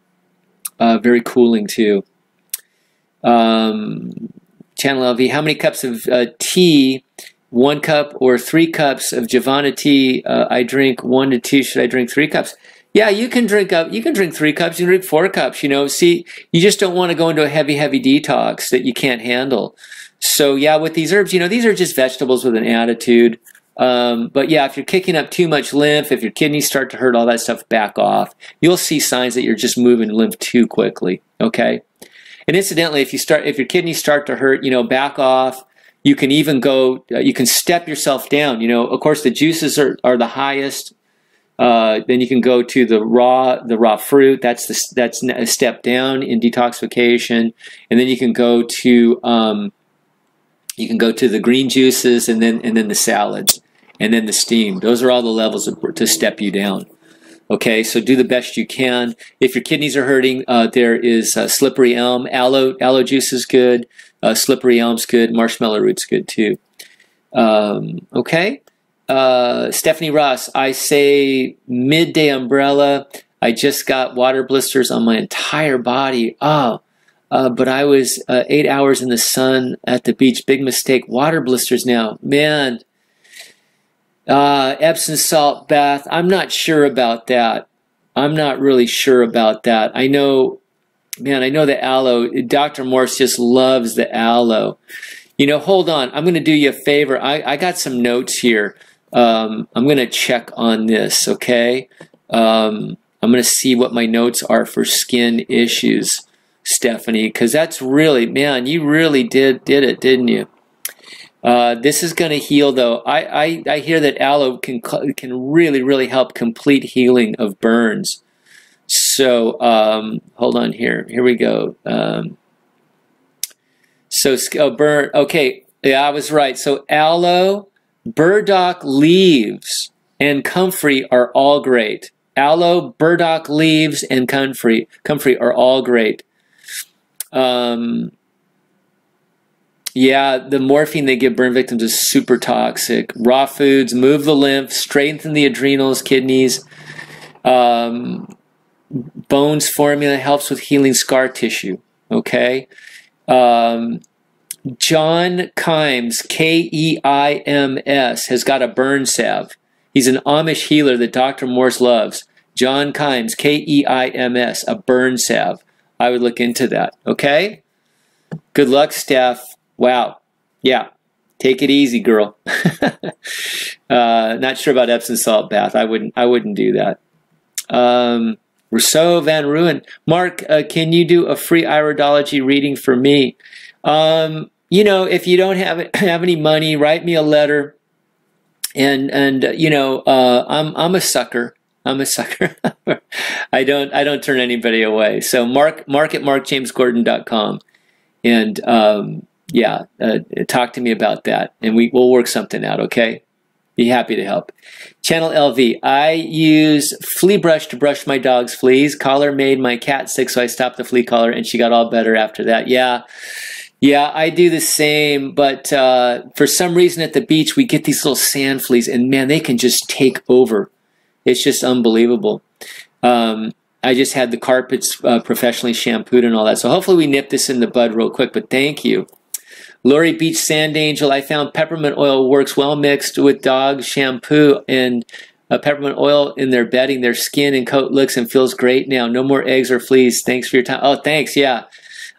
Very cooling too. Channel LV, how many cups of tea? 1 cup or 3 cups of Javana tea? I drink 1 to 2. Should I drink 3 cups? Yeah, you can drink 3 cups. You can drink 4 cups. You know, see, you just don't want to go into a heavy detox that you can't handle. So yeah, with these herbs, you know, these are just vegetables with an attitude. But yeah, if you're kicking up too much lymph, if your kidneys start to hurt, all that stuff, back off. You'll see signs that you're just moving lymph too quickly. Okay. And incidentally, if your kidneys start to hurt, you know, back off. You can even go, you can step yourself down. You know, of course, the juices are the highest. Then you can go to the raw fruit. That's a step down in detoxification. And then you can go to the green juices, and then the salads, and then the steam. Those are all the levels to step you down. Okay, so do the best you can. If your kidneys are hurting, there is slippery elm. Aloe juice is good. Slippery elm's good. Marshmallow root's good too. Okay. Stephanie Ross, I say midday umbrella. I just got water blisters on my entire body. Oh, but I was 8 hours in the sun at the beach. Big mistake. Water blisters now. Man. Epsom salt bath. I'm not sure about that. I'm not really sure about that. I know the aloe. Dr. Morse just loves the aloe. You know, hold on. I'm going to do you a favor. I got some notes here. I'm going to check on this, okay? I'm going to see what my notes are for skin issues, Stephanie, because that's really, man, you really did it, didn't you? This is going to heal, though. I hear that aloe can really help complete healing of burns. So hold on here. Here we go. Burn. Okay, yeah, I was right. So aloe, burdock leaves, and comfrey are all great. Aloe, burdock leaves, and comfrey are all great. Yeah, the morphine they give burn victims is super toxic. Raw foods, move the lymph, strengthen the adrenals, kidneys. Bones formula helps with healing scar tissue. Okay. John Kimes, K-E-I-M-S, has got a burn salve. He's an Amish healer that Dr. Morse loves. John Kimes, K-E-I-M-S, a burn salve. I would look into that. Okay. Good luck, Steph. Wow. Yeah. Take it easy, girl. Not sure about Epsom salt bath. I wouldn't do that. Rousseau Van Ruin. Mark, can you do a free iridology reading for me? You know, if you don't have any money, write me a letter. And you know, I'm a sucker. I'm a sucker. I don't turn anybody away. So mark at MarkJamesGordon.com. And yeah, talk to me about that, and we'll work something out, okay? Be happy to help. Channel LV, I use flea brush to brush my dog's fleas. Collar made my cat sick, so I stopped the flea collar, and she got all better after that. Yeah, I do the same, but for some reason at the beach, we get these little sand fleas, and man, they can just take over. It's just unbelievable. I just had the carpets professionally shampooed and all that. So hopefully we nip this in the bud real quick, but thank you. Lori Beach Sand Angel, I found peppermint oil works well mixed with dog shampoo and peppermint oil in their bedding. Their skin and coat looks and feels great now. No more eggs or fleas. Thanks for your time. Oh, thanks. Yeah.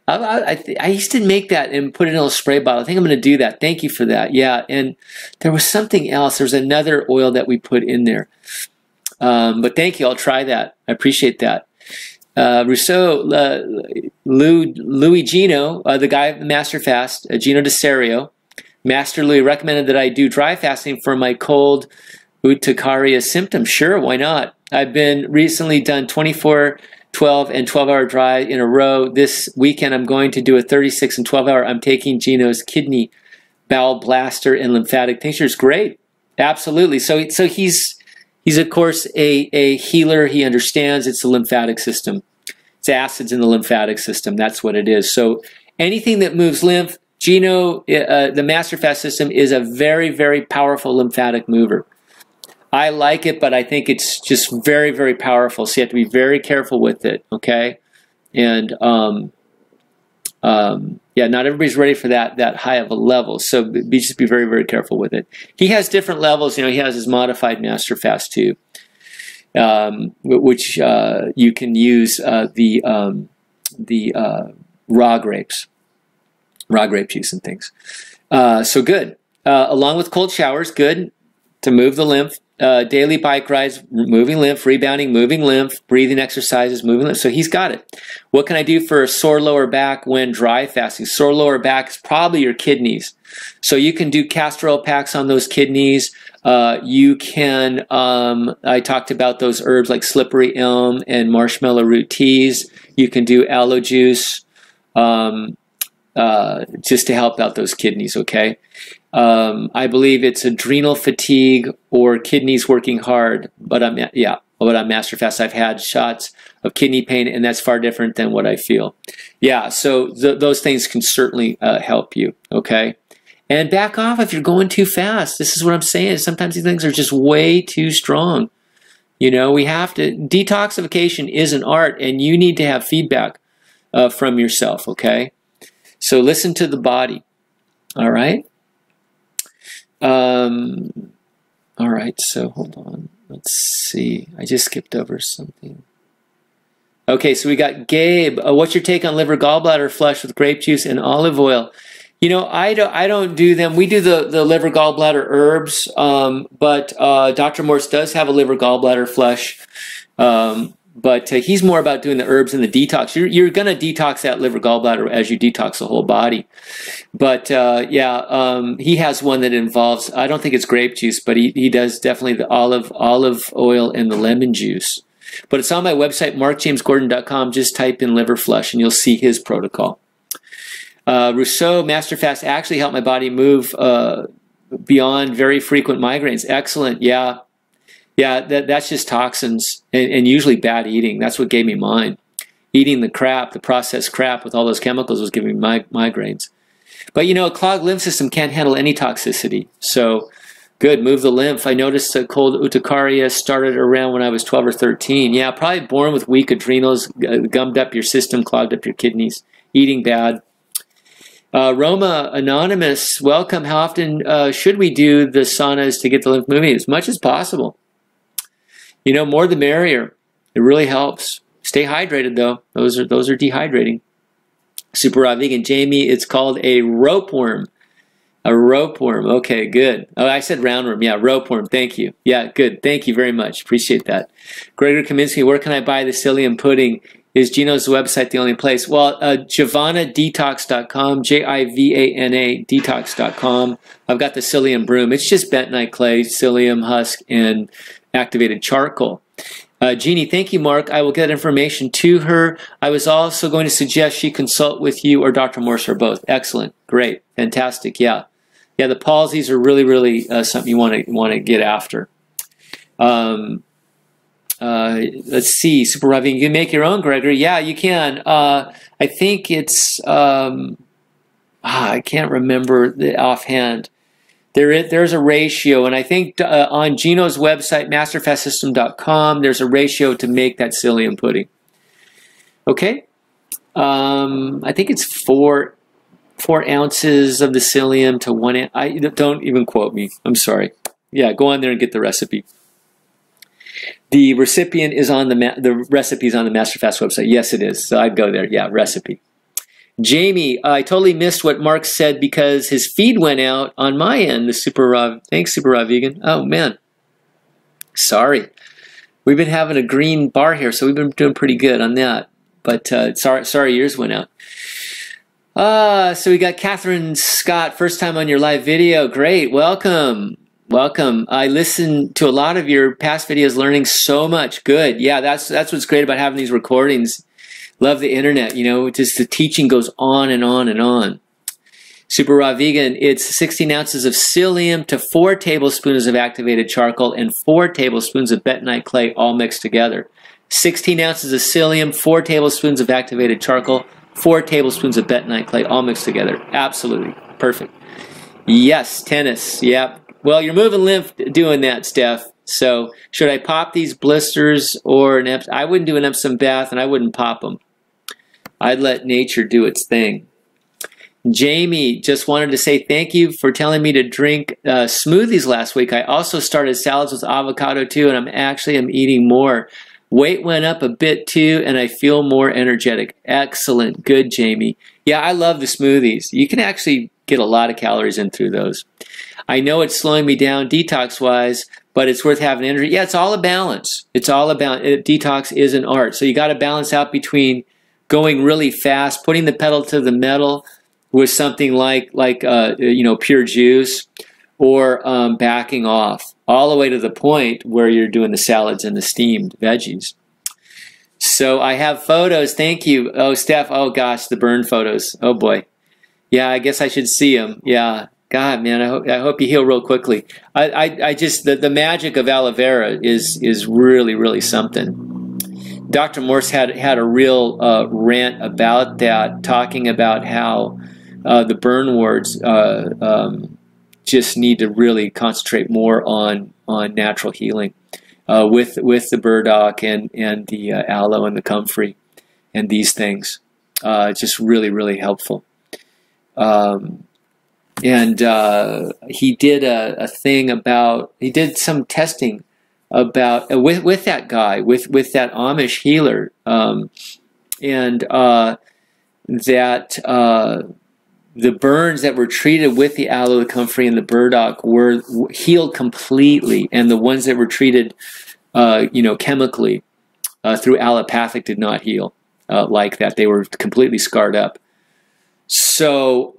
I used to make that and put it in a little spray bottle. I think I'm going to do that. Thank you for that. Yeah. And there was something else. There's another oil that we put in there. But thank you. I'll try that. I appreciate that. Rousseau, Louis Gino, the guy of the Master Fast, Gino DeSario, Master Louis recommended that I do dry fasting for my cold urticaria symptoms. Sure, why not? I've been recently done 24, 12, and 12-hour dry in a row. This weekend I'm going to do a 36 and 12-hour. I'm taking Gino's kidney bowel blaster and lymphatic tinctures. Great. Absolutely. So he's of course a healer. He understands it's the lymphatic system. It's acids in the lymphatic system. That's what it is. So anything that moves lymph, Gino, the Master Fast system is a very, very powerful lymphatic mover. I like it, but I think it's just very, very powerful. So you have to be very careful with it, okay? And yeah, not everybody's ready for that high of a level. So just be very, very careful with it. He has different levels. You know, he has his modified master fast too, which you can use the raw grape juice and things. So good. Along with cold showers, good to move the lymph. Daily bike rides, moving lymph, rebounding, moving lymph, breathing exercises, moving lymph. So he's got it. What can I do for a sore lower back when dry fasting? Sore lower back is probably your kidneys. So you can do castor oil packs on those kidneys. You can, I talked about those herbs like slippery elm and marshmallow root teas. You can do aloe juice just to help out those kidneys, okay? I believe it's adrenal fatigue or kidneys working hard, but I'm master fast. I've had shots of kidney pain, and that's far different than what I feel. Yeah, so those things can certainly help you, okay? And back off if you're going too fast. This is what I'm saying. Sometimes these things are just way too strong. You know, we have to, detoxification is an art, and you need to have feedback from yourself, okay? So listen to the body, all right? All right, so hold on. Let's see. I just skipped over something. Okay, so we got Gabe. What's your take on liver gallbladder flush with grape juice and olive oil? You know, I don't do them. We do the liver gallbladder herbs, but Dr. Morse does have a liver gallbladder flush. But he's more about doing the herbs and the detox. You're going to detox that liver gallbladder as you detox the whole body. But yeah, he has one that involves, I don't think it's grape juice, but he does definitely the olive oil and the lemon juice. But it's on my website, MarkJamesGordon.com. Just type in liver flush and you'll see his protocol. Rousseau, Master Fast actually helped my body move beyond very frequent migraines. Excellent, yeah. Yeah, that's just toxins and usually bad eating. That's what gave me mine. Eating the crap, the processed crap with all those chemicals was giving me migraines. But you know, a clogged lymph system can't handle any toxicity. So good, move the lymph. I noticed that cold urticaria started around when I was 12 or 13. Yeah, probably born with weak adrenals, gummed up your system, clogged up your kidneys, eating bad. Roma Anonymous, welcome. How often should we do the saunas to get the lymph moving? As much as possible. You know, more the merrier. It really helps. Stay hydrated though. Those are dehydrating. Super Raw Vegan. Jamie, it's called a ropeworm. A ropeworm. Okay, good. Oh, I said roundworm. Yeah, ropeworm. Thank you. Yeah, good. Thank you very much. Appreciate that. Gregor Kaminsky, where can I buy the psyllium pudding? Is Gino's website the only place? Well, JivanaDetox.com, Jivana Detox.com. I've got the psyllium broom. It's just bentonite clay, psyllium husk, and activated charcoal. Jeannie, thank you, Mark. I will get information to her. I was also going to suggest she consult with you or Dr. Morse or both. Excellent. Great. Fantastic. Yeah. Yeah, the palsies are really, really something you want to get after. Let's see. Super Ravi, you can make your own, Gregory. Yeah, you can. I think it's, I can't remember the offhand. There's a ratio, and I think on Gino's website, masterfastsystem.com, there's a ratio to make that psyllium pudding. Okay? I think it's 4 ounces of the psyllium to 1 ounce. Don't even quote me. I'm sorry. Yeah, go on there and get the recipe. The recipient is on the recipe is on the MasterFast website. Yes, it is. So I'd go there. Yeah, recipe. Jamie, I totally missed what Mark said because his feed went out on my end. The Super Raw, thanks, Super Raw Vegan. Oh man, sorry. We've been having a green bar here, so we've been doing pretty good on that. But sorry, yours went out. So we got Catherine Scott, first time on your live video. Great, welcome. Welcome. I listened to a lot of your past videos, learning so much. Good. Yeah, that's what's great about having these recordings. Love the internet, you know, just the teaching goes on and on and on. Super Raw Vegan, it's 16 ounces of psyllium to 4 tablespoons of activated charcoal and 4 tablespoons of bentonite clay all mixed together. 16 ounces of psyllium, 4 tablespoons of activated charcoal, 4 tablespoons of bentonite clay all mixed together. Absolutely. Perfect. Yes, tennis. Yep. Well, you're moving lymph doing that, Steph. So should I pop these blisters or an Epsom? I wouldn't do an Epsom bath, and I wouldn't pop them. I'd let nature do its thing. Jamie just wanted to say thank you for telling me to drink smoothies last week. I also started salads with avocado too, and I'm eating more. Weight went up a bit too, and I feel more energetic. Excellent. Good, Jamie. Yeah, I love the smoothies. You can actually get a lot of calories in through those. I know it's slowing me down detox-wise, but it's worth having energy. Yeah, it's all a balance. It's all about detox is an art. So you got to balance out between going really fast, putting the pedal to the metal with something like pure juice, or backing off all the way to the point where you're doing the salads and the steamed veggies. So I have photos. Thank you. Oh, Steph. Oh, gosh, the burn photos. Oh, boy. Yeah, I guess I should see them. Yeah. God, man, I hope you heal real quickly. I just, the magic of aloe vera is really, really something. Dr. Morse had a real rant about that, talking about how the burn wards just need to really concentrate more on natural healing with the burdock and the aloe and the comfrey and these things. Just really, really helpful. And he did a thing about, he did some testing about with that guy, with that Amish healer, the burns that were treated with the aloe, the comfrey, and the burdock were healed completely, and the ones that were treated, chemically through allopathic did not heal like that. They were completely scarred up. So,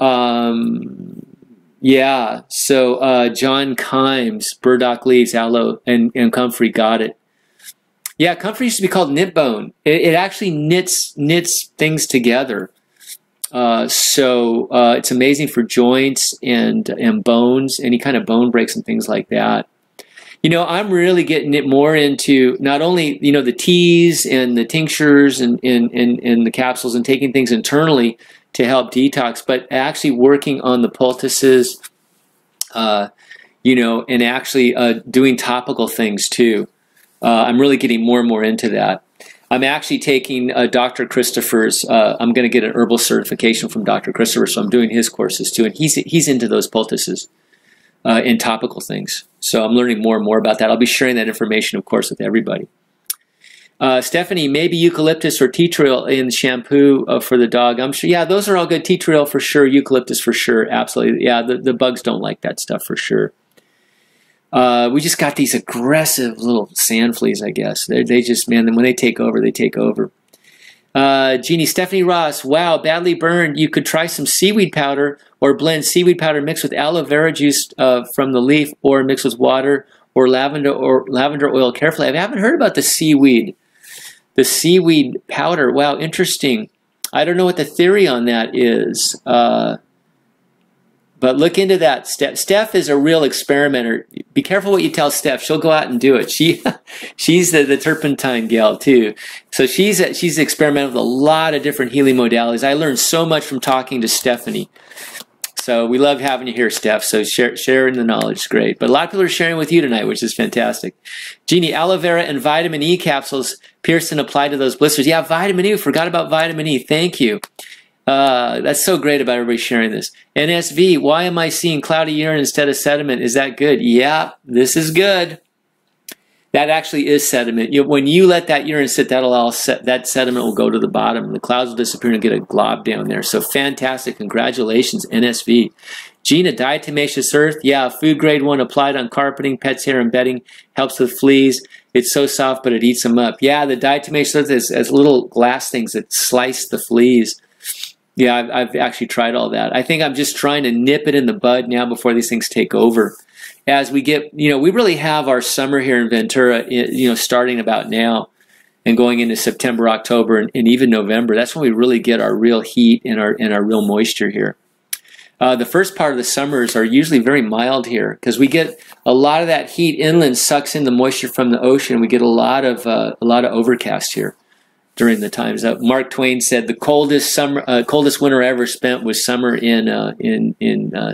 yeah. So John Kimes, burdock leaves, aloe, and comfrey, got it. Yeah, comfrey used to be called knit bone. It actually knits things together. So it's amazing for joints and bones, any kind of bone breaks and things like that. I'm really getting it more into not only, the teas and the tinctures and the capsules and taking things internally to help detox, but actually working on the poultices, and actually doing topical things too. I'm really getting more and more into that. I'm actually taking Dr. Christopher's, I'm going to get an herbal certification from Dr. Christopher, so I'm doing his courses too, and he's into those poultices and topical things. So I'm learning more and more about that. I'll be sharing that information, of course, with everybody. Stephanie, maybe eucalyptus or tea tree oil in shampoo for the dog. I'm sure, yeah, those are all good. Tea tree oil for sure, eucalyptus for sure, absolutely. Yeah, the bugs don't like that stuff for sure. We just got these aggressive little sand fleas, I guess. They just, man, when they take over, they take over. Jeannie, Stephanie Ross, wow, badly burned. You could try some seaweed powder or blend seaweed powder mixed with aloe vera juice from the leaf, or mix with water or lavender oil carefully. I haven't heard about the seaweed powder. Wow, interesting. I don't know what the theory on that is. But look into that. Steph is a real experimenter. Be careful what you tell Steph. She'll go out and do it. She's the Turpentine gal too. So she's experimented with a lot of different healing modalities. I learned so much from talking to Stephanie. So we love having you here, Steph. So sharing the knowledge is great. But a lot of people are sharing with you tonight, which is fantastic. Jeannie, aloe vera and vitamin E capsules pierced and applied to those blisters. Yeah, vitamin E. Forgot about vitamin E. Thank you. That's so great about everybody sharing this. NSV, why am I seeing cloudy urine instead of sediment? Is that good? Yeah, this is good. That actually is sediment. When you let that urine sit, that sediment will go to the bottom, and the clouds will disappear and get a glob down there. So fantastic. Congratulations, NSV. Gina, diatomaceous earth. Yeah, food grade 1 applied on carpeting, pet's hair, and bedding. Helps with fleas. It's so soft, but it eats them up. Yeah, the diatomaceous earth is as little glass things that slice the fleas. Yeah, I've actually tried all that. I think I'm just trying to nip it in the bud now before these things take over. As we get, we really have our summer here in Ventura, starting about now and going into September, October, and even November. That's when we really get our real heat and our real moisture here. The first part of the summers are usually very mild here because we get a lot of that heat inland sucks in the moisture from the ocean. We get a lot of overcast here during the times. Mark Twain said the coldest winter I ever spent was summer in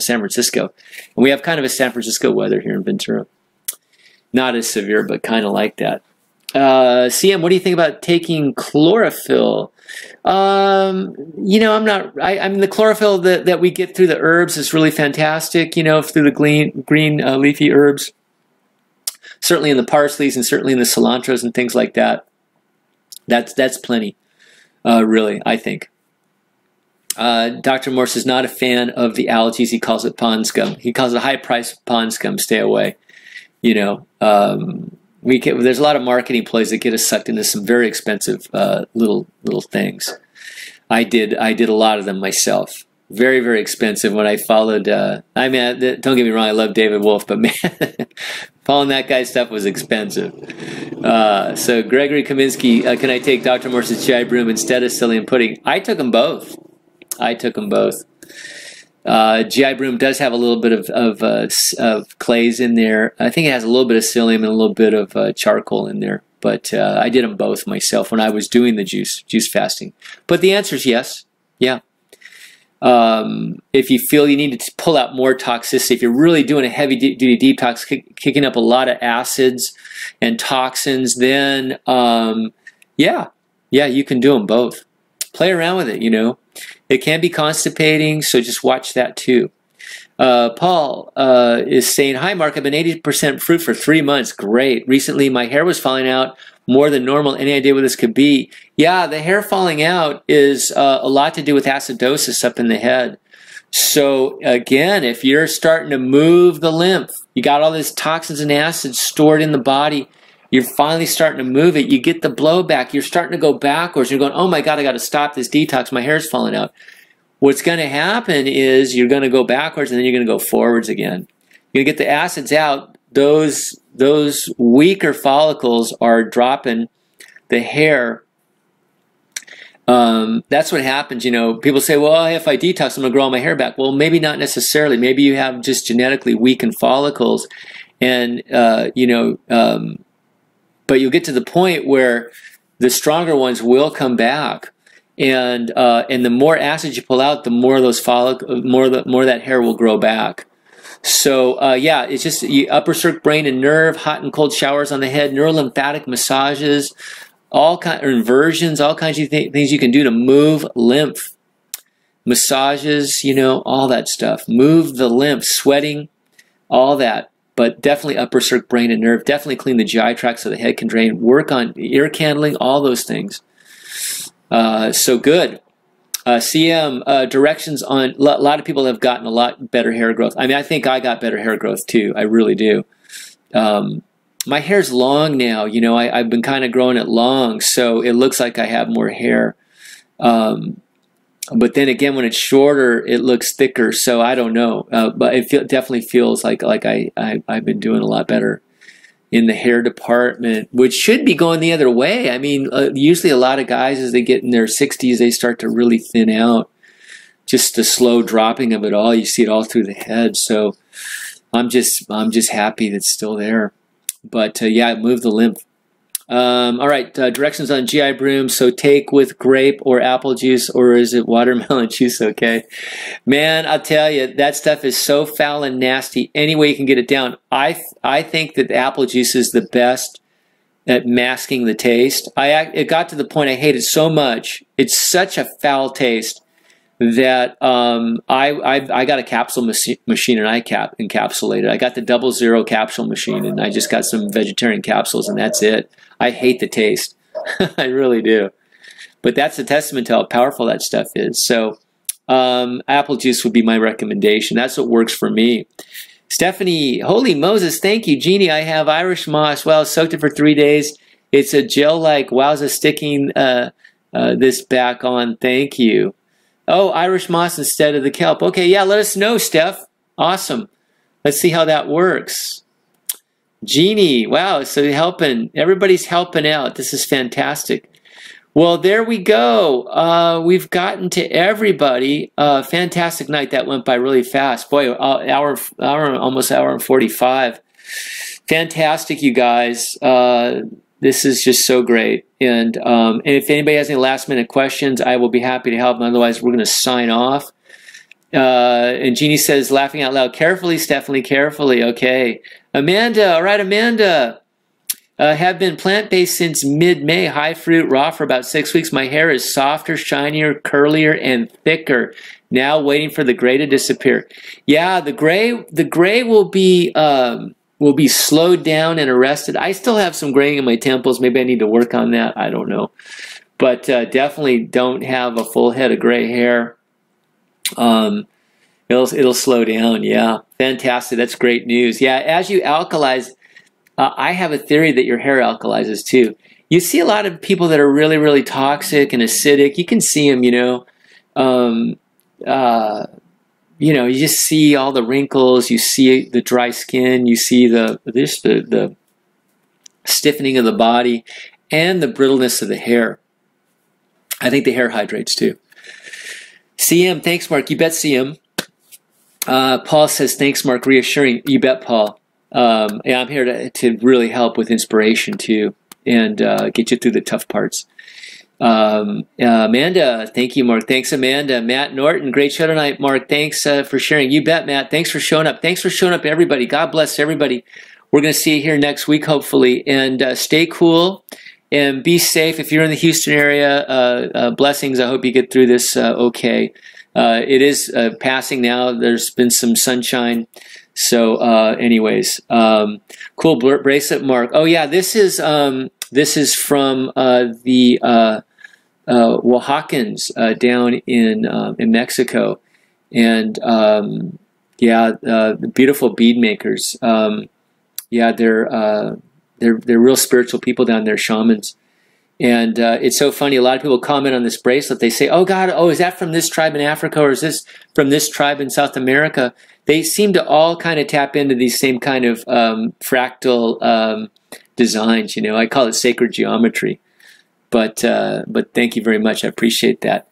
San Francisco, and we have kind of a San Francisco weather here in Ventura. Not as severe, but kind of like that. CM, what do you think about taking chlorophyll? You know, I mean, the chlorophyll that we get through the herbs is really fantastic, you know, through the green leafy herbs. Certainly in the parsleys and certainly in the cilantros and things like that. That's plenty, really, I think. Dr. Morse is not a fan of the algae. He calls it pond scum. He calls it high-priced pond scum. Stay away. You know, there's a lot of marketing plays that get us sucked into some very expensive little things. I did a lot of them myself. Very, very expensive when I followed. I mean, don't get me wrong, I love David Wolf, but man, following that guy's stuff was expensive. So Gregory Kaminsky, can I take Dr. Morse's GI Broom instead of psyllium pudding? I took them both. GI Broom does have a little bit of clays in there. I think it has a little bit of psyllium and a little bit of charcoal in there. But I did them both myself when I was doing the juice fasting. But the answer is yes. Yeah. If you feel you need to pull out more toxicity, if you're really doing a heavy-duty detox, kicking up a lot of acids and toxins, then yeah, you can do them both. Play around with it, you know. It can be constipating, so just watch that too. Paul is saying, hi, Mark, I've been 80% fruit for 3 months. Great. Recently, my hair was falling out more than normal. Any idea what this could be? Yeah, the hair falling out is a lot to do with acidosis up in the head. So, again, if you're starting to move the lymph, you got all these toxins and acids stored in the body, you're finally starting to move it, you get the blowback, you're starting to go backwards, you're going, oh my God, I got to stop this detox, my hair's falling out. What's going to happen is you're going to go backwards and then you're going to go forwards again. You're going to get the acids out. Those weaker follicles are dropping the hair. That's what happens. You know, people say, well, if I detox, I'm going to grow all my hair back. Well, maybe not necessarily. Maybe you have just genetically weakened follicles. And, you know, but you'll get to the point where the stronger ones will come back. And the more acid you pull out, the more those more that hair will grow back. So yeah, it's just upper circ, brain, and nerve, hot and cold showers on the head, neurolymphatic massages, all kind inversions, all kinds of things you can do to move lymph. Massages, you know, all that stuff. Move the lymph, sweating, all that. But definitely upper circ, brain, and nerve. Definitely clean the GI tract so the head can drain. Work on ear candling, all those things. So good. CM, directions on, a lot of people have gotten a lot better hair growth. I mean, I think I got better hair growth too. I really do. My hair's long now, you know, I've been kind of growing it long, so it looks like I have more hair. But then again, when it's shorter, it looks thicker, so I don't know. But it definitely feels like I've been doing a lot better in the hair department, which should be going the other way. I mean, usually a lot of guys, as they get in their 60s, they start to really thin out. Just the slow dropping of it all. You see it all through the head. So I'm just happy that it's still there. But yeah, move the lymph. All right, directions on GI Broom. So take with grape or apple juice, or is it watermelon juice? Okay, man, I'll tell you, that stuff is so foul and nasty. Any way you can get it down. I think that the apple juice is the best at masking the taste. It got to the point I hate it so much. It's such a foul taste that I got a capsule machine and I encapsulated. I got the 00 capsule machine and I just got some vegetarian capsules and that's it. I hate the taste. I really do. But that's a testament to how powerful that stuff is. So apple juice would be my recommendation. That's what works for me. Stephanie, holy Moses, thank you. Jeannie, I have Irish moss. Well, soaked it for 3 days. It's a gel-like. Wowza, sticking this back on. Thank you. Oh, Irish moss instead of the kelp. Okay, yeah, let us know, Steph. Awesome. Let's see how that works. Jeannie, wow, so you're helping. Everybody's helping out. This is fantastic. Well, there we go. We've gotten to everybody. Fantastic night. That went by really fast. Boy, almost hour and 45. Fantastic, you guys. This is just so great. And if anybody has any last-minute questions, I will be happy to help. Otherwise, we're going to sign off. And Jeannie says, laughing out loud, carefully, Stephanie, carefully. Okay. Amanda, all right, Amanda. Have been plant-based since mid-May, high fruit, raw for about 6 weeks. My hair is softer, shinier, curlier, and thicker. Now waiting for the gray to disappear. Yeah, the gray will be slowed down and arrested. I still have some graying in my temples. Maybe I need to work on that. I don't know. But definitely don't have a full head of gray hair. It'll slow down. Yeah, fantastic. That's great news. Yeah, as you alkalize, I have a theory that your hair alkalizes too. You see a lot of people that are really, really toxic and acidic. You can see them, you just see all the wrinkles. You see the dry skin. You see the stiffening of the body and the brittleness of the hair. I think the hair hydrates too. CM, thanks, Mark. You bet, CM. Paul says, thanks, Mark. Reassuring. You bet, Paul. Yeah, I'm here to really help with inspiration too, and get you through the tough parts. Amanda, thank you, Mark. Thanks, Amanda. Matt Norton, great show tonight, Mark. Thanks for sharing. You bet, Matt. Thanks for showing up. Thanks for showing up, everybody. God bless everybody. We're going to see you here next week, hopefully. And stay cool and be safe. If you're in the Houston area, blessings. I hope you get through this okay. It is passing now. There's been some sunshine. So anyways, cool bracelet, Mark. Oh yeah, this is from the Oaxacans down in Mexico, and yeah, the beautiful bead makers. Yeah, they're real spiritual people down there, shamans. And it's so funny. A lot of people comment on this bracelet. They say, "Oh God, is that from this tribe in Africa, or is this from this tribe in South America?" They seem to all kind of tap into these same kind of fractal designs. I call it sacred geometry. But thank you very much. I appreciate that.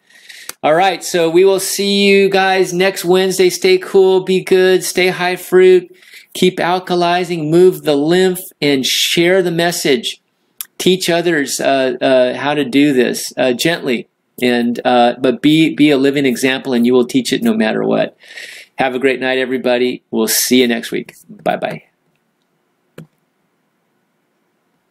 All right, so we will see you guys next Wednesday. Stay cool, be good, stay high fruit, keep alkalizing, move the lymph, and share the message. Teach others how to do this gently, but be a living example, and you will teach it no matter what. Have a great night, everybody. We'll see you next week. Bye-bye.